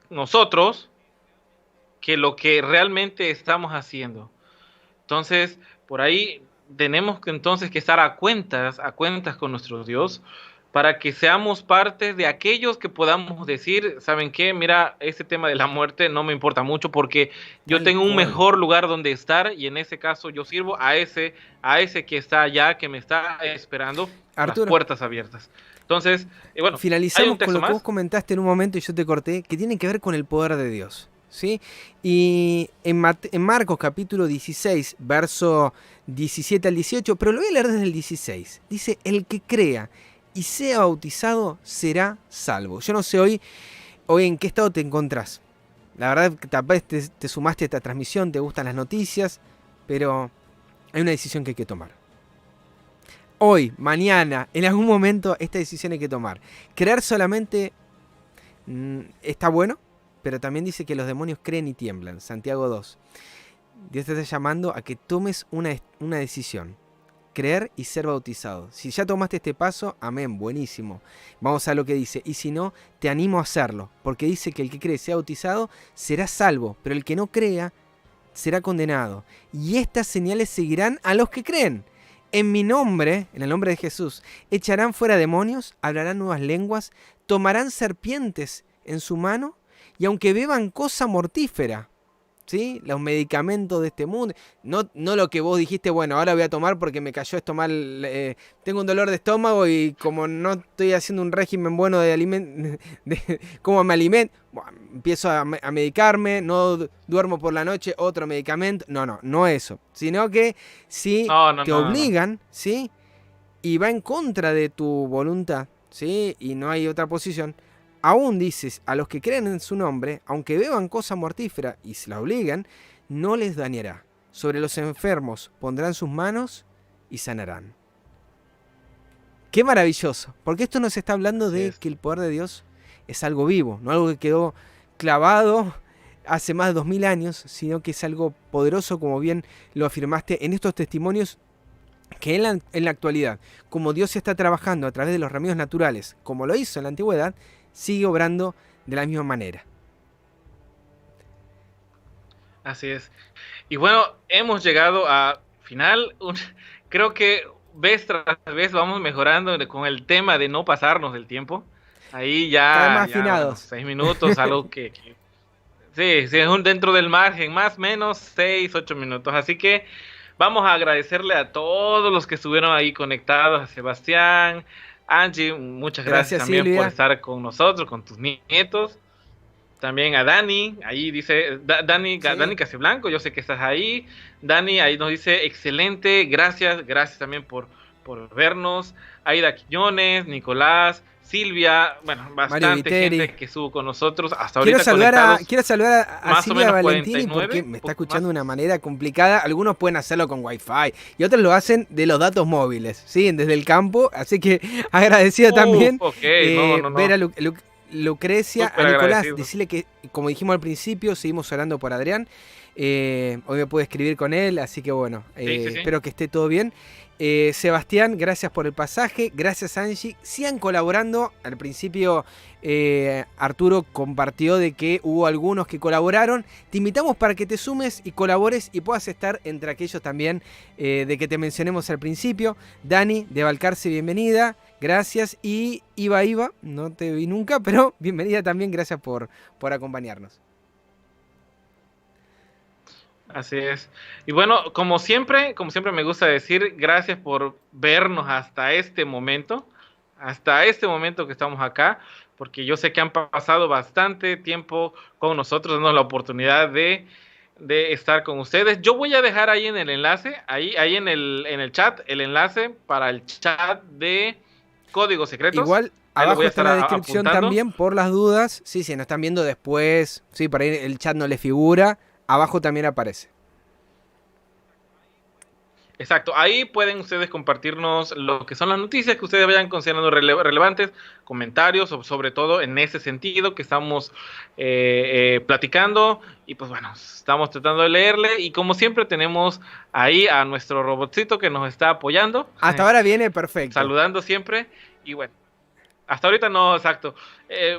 nosotros que lo que realmente estamos haciendo. Entonces, por ahí tenemos que entonces que estar a cuentas con nuestro Dios, para que seamos parte de aquellos que podamos decir, ¿saben qué? Mira, este tema de la muerte no me importa mucho porque yo
Tal
tengo un
cual.
mejor lugar donde estar, y en ese caso yo sirvo a ese que está allá, que me está esperando, con las
Arturo,
puertas abiertas. Entonces, bueno, hay
finalizamos
un
con
texto
lo que vos
más.
comentaste en un momento y yo te corté, que tiene que ver con el poder de Dios. ¿Sí? Y en Marcos capítulo 16, verso 17 al 18, pero lo voy a leer desde el 16. Dice, el que crea y sea bautizado será salvo. Yo no sé hoy en qué estado te encontrás. La verdad que tal vez te sumaste a esta transmisión, te gustan las noticias, pero hay una decisión que hay que tomar. Hoy, mañana, en algún momento, esta decisión hay que tomar. Creer solamente está bueno, pero también dice que los demonios creen y tiemblan. Santiago 2. Dios te está llamando a que tomes una decisión. Creer y ser bautizado. Si ya tomaste este paso, amén, buenísimo. Vamos a lo que dice. Y si no, te animo a hacerlo. Porque dice que el que cree y sea bautizado será salvo. Pero el que no crea será condenado. Y estas señales seguirán a los que creen. En mi nombre, en el nombre de Jesús, echarán fuera demonios, hablarán nuevas lenguas, tomarán serpientes en su mano, y aunque beban cosa mortífera, ¿sí? Los medicamentos de este mundo, no lo que vos dijiste, bueno, ahora voy a tomar porque me cayó esto mal, tengo un dolor de estómago y como no estoy haciendo un régimen bueno de alimento, cómo me alimento, bueno, empiezo a medicarme, no duermo por la noche, otro medicamento, no eso, sino que si te obligan, ¿sí? Y va en contra de tu voluntad, ¿sí? Y no hay otra posición. Aún dices, a los que creen en su nombre, aunque beban cosa mortífera y se la obligan, no les dañará. Sobre los enfermos pondrán sus manos y sanarán. Qué maravilloso, porque esto nos está hablando de que el poder de Dios es algo vivo, no algo que quedó clavado hace más de 2000 años, sino que es algo poderoso, como bien lo afirmaste en estos testimonios, que en la actualidad, como Dios está trabajando a través de los remedios naturales, como lo hizo en la antigüedad, sigue obrando de la misma manera.
Así es. Y bueno, hemos llegado a final. Creo que vez tras vez vamos mejorando con el tema de no pasarnos del tiempo. Ahí ya,
afinados.
6 minutos, algo que sí, es dentro del margen, más o menos 6, 8 minutos. Así que vamos a agradecerle a todos los que estuvieron ahí conectados, a Sebastián, Angie, muchas gracias también, Silvia, por estar con nosotros, con tus nietos. También a Dani, ahí dice, Dani Casiblanco, yo sé que estás ahí. Dani ahí nos dice, excelente, gracias también por vernos. Aida Quiñones, Nicolás, Silvia, bueno, bastante gente que estuvo con nosotros hasta ahorita.
Quiero saludar a Silvia Valentini, porque me está escuchando de una manera complicada. Algunos pueden hacerlo con Wi-Fi y otros lo hacen de los datos móviles, ¿sí? Desde el campo, así que agradecida también ver a Lucrecia, a Nicolás, decirle que, como dijimos al principio, seguimos orando por Adrián. Hoy me pude escribir con él, así que bueno, espero que esté todo bien. Sebastián, gracias por el pasaje, gracias Angie, sigan colaborando. Al principio Arturo compartió de que hubo algunos que colaboraron. Te invitamos para que te sumes y colabores y puedas estar entre aquellos también de que te mencionemos al principio. Dani de Balcarce, bienvenida, gracias. Y Iva, no te vi nunca, pero bienvenida también, gracias por acompañarnos.
Así es. Y bueno, como siempre me gusta decir, gracias por vernos hasta este momento que estamos acá, porque yo sé que han pasado bastante tiempo con nosotros, dándonos la oportunidad de estar con ustedes. Yo voy a dejar ahí en el enlace, ahí en el chat, el enlace para el chat de Códigos Secretos.
Igual abajo está la descripción también, por las dudas. Sí, nos están viendo después, sí, por ahí el chat no le figura. Abajo también aparece.
Exacto, ahí pueden ustedes compartirnos lo que son las noticias que ustedes vayan considerando relevantes, comentarios, sobre todo en ese sentido que estamos platicando. Y pues bueno, estamos tratando de leerle. Y como siempre tenemos ahí a nuestro robotcito que nos está apoyando.
Hasta ahora viene perfecto.
Saludando siempre. Y bueno. Hasta ahorita no, exacto.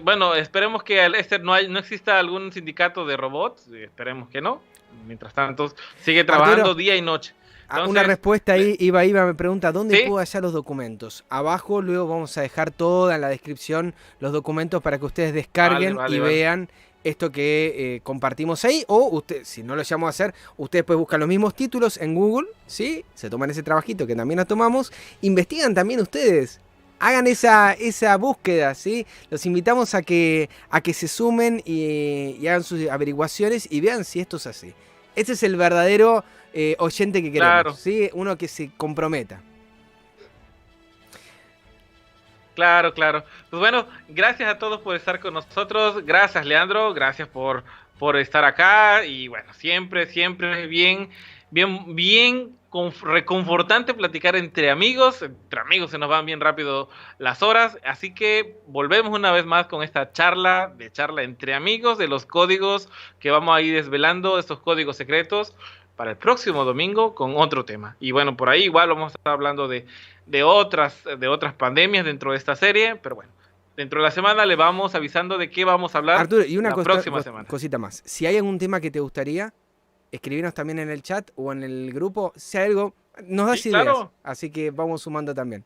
Bueno, esperemos que no exista algún sindicato de robots, esperemos que no. Mientras tanto, sigue trabajando
Arturo,
día y noche. Entonces,
una respuesta ahí, Iba me pregunta, ¿dónde
¿sí?
puedo hallar los documentos? Abajo luego vamos a dejar toda en la descripción los documentos para que ustedes descarguen
Vale.
y vean esto que compartimos ahí. O usted, si no lo llamamos a hacer, ustedes pues buscan los mismos títulos en Google, ¿sí? Se toman ese trabajito que también nos tomamos. Investigan también ustedes. Hagan esa búsqueda, ¿sí? Los invitamos a que se sumen y hagan sus averiguaciones y vean si esto es así. Este es el verdadero oyente que queremos,
Claro.
¿sí? Uno que se comprometa.
Claro. Pues bueno, gracias a todos por estar con nosotros. Gracias, Leandro. Gracias por estar acá. Y bueno, siempre es bien reconfortante platicar entre amigos. Entre amigos se nos van bien rápido las horas. Así que volvemos una vez más con esta charla entre amigos de los códigos que vamos a ir desvelando, estos códigos secretos, para el próximo domingo con otro tema. Y bueno, por ahí igual vamos a estar hablando de otras pandemias dentro de esta serie, pero bueno, dentro de la semana le vamos avisando de qué vamos a hablar.
Arturo, y una
próxima semana.
Cosita más. Si hay algún tema que te gustaría, escribirnos también en el chat o en el grupo. Si hay algo, nos das ideas. Claro. Así que vamos sumando también.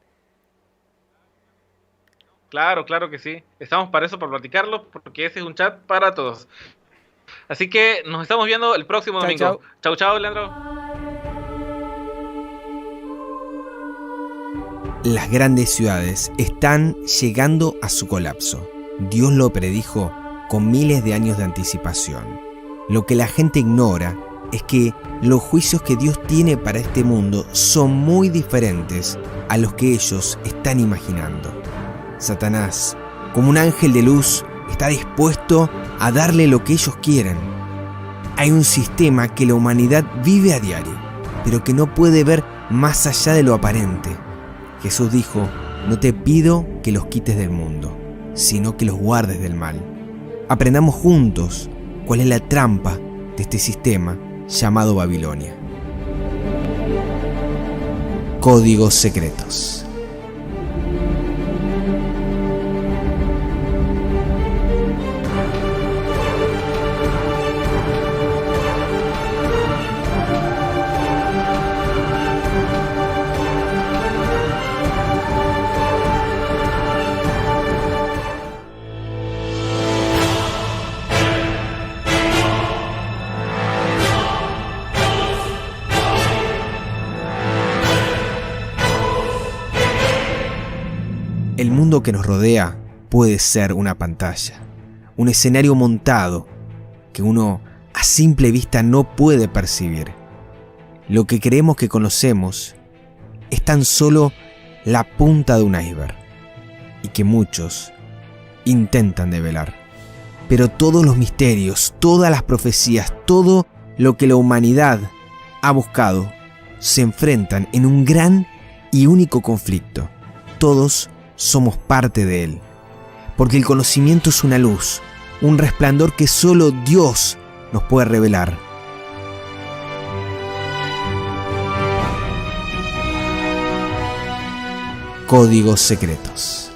Claro que sí. Estamos para eso, para platicarlo, porque ese es un chat para todos. Así que nos estamos viendo el próximo domingo. Chau, Leandro.
Las grandes ciudades están llegando a su colapso. Dios lo predijo con miles de años de anticipación. Lo que la gente ignora es que los juicios que Dios tiene para este mundo son muy diferentes a los que ellos están imaginando. Satanás, como un ángel de luz, está dispuesto a darle lo que ellos quieren. Hay un sistema que la humanidad vive a diario, pero que no puede ver más allá de lo aparente. Jesús dijo, no te pido que los quites del mundo, sino que los guardes del mal. Aprendamos juntos cuál es la trampa de este sistema llamado Babilonia. Códigos secretos. El mundo que nos rodea puede ser una pantalla, un escenario montado que uno a simple vista no puede percibir. Lo que creemos que conocemos es tan solo la punta de un iceberg y que muchos intentan develar. Pero todos los misterios, todas las profecías, todo lo que la humanidad ha buscado se enfrentan en un gran y único conflicto. Todos somos parte de él, porque el conocimiento es una luz, un resplandor que solo Dios nos puede revelar. Códigos secretos.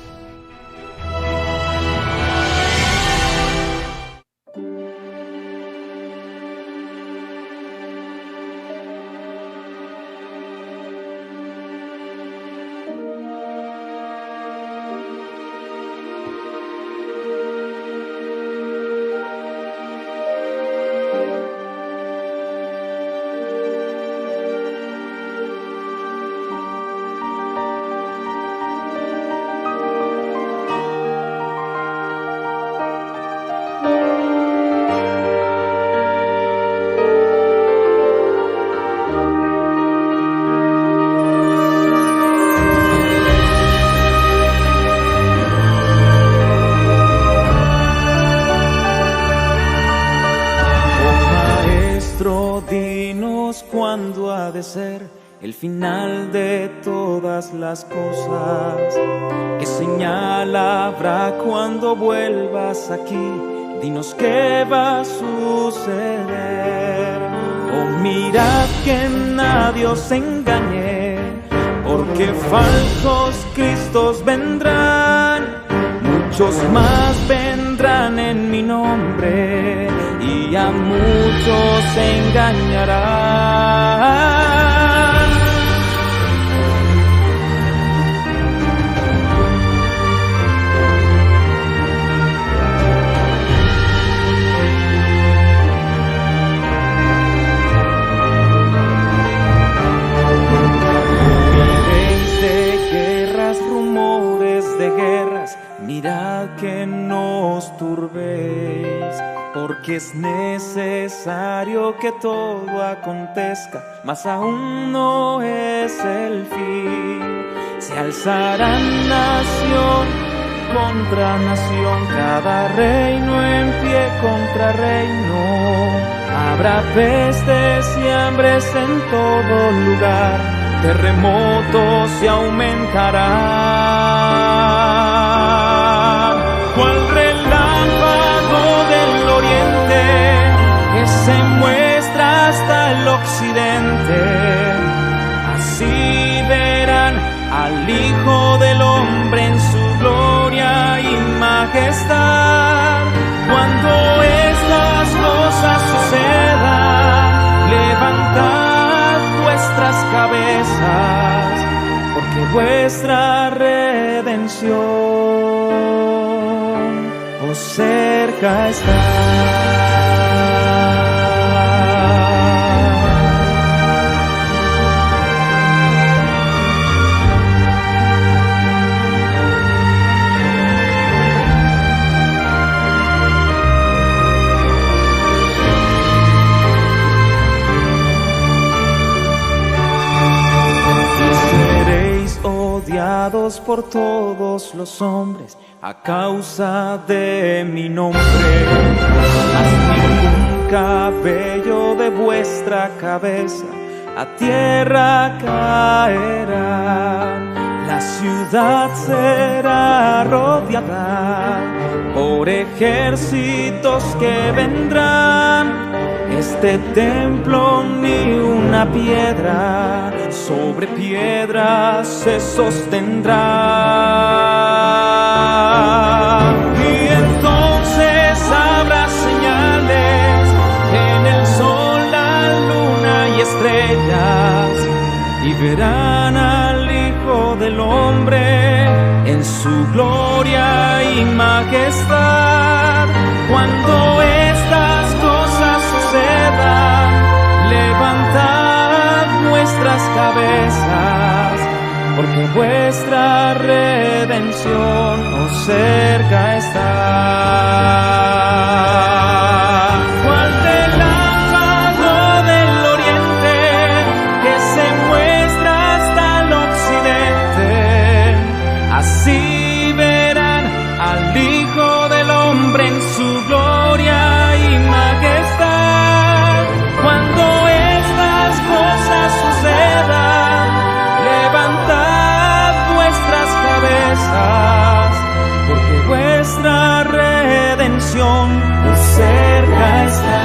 cuándo ha de ser el final de todas las cosas. ¿Qué señal habrá cuando vuelvas aquí? Dinos qué va a suceder. Oh, mirad que nadie os engañe, porque falsos cristos vendrán muchos más vendrán en mi nombre y a muchos engañarán. Mirad que no os turbéis, porque es necesario que todo acontezca, mas aún no es el fin. Se alzarán nación contra nación, cada reino en pie contra reino. Habrá pestes y hambres en todo lugar, terremotos y aumentarán. Cual relámpago del oriente que se muestra hasta el occidente, así verán al Hijo del Hombre en su gloria y majestad. Cuando estas cosas sucedan, levantad vuestras cabezas, porque vuestra redención os cerca está. Odiados por todos los hombres a causa de mi nombre, mas ningún cabello de vuestra cabeza a tierra caerá. La ciudad será rodeada por ejércitos que vendrán. Este templo ni una piedra sobre piedra se sostendrá. Y entonces habrá señales en el sol, la luna y estrellas, y verán al Hijo del Hombre en su gloria y majestad. Cuando estas cosas sucedan, levantad vuestras cabezas, porque vuestra redención os cerca está. Cual relámpago del oriente que se muestra hasta el occidente, así verán al Hijo del Hombre en su gloria y majestad. Cuando estas cosas sucedan, levantad vuestras cabezas, porque vuestra redención muy cerca está.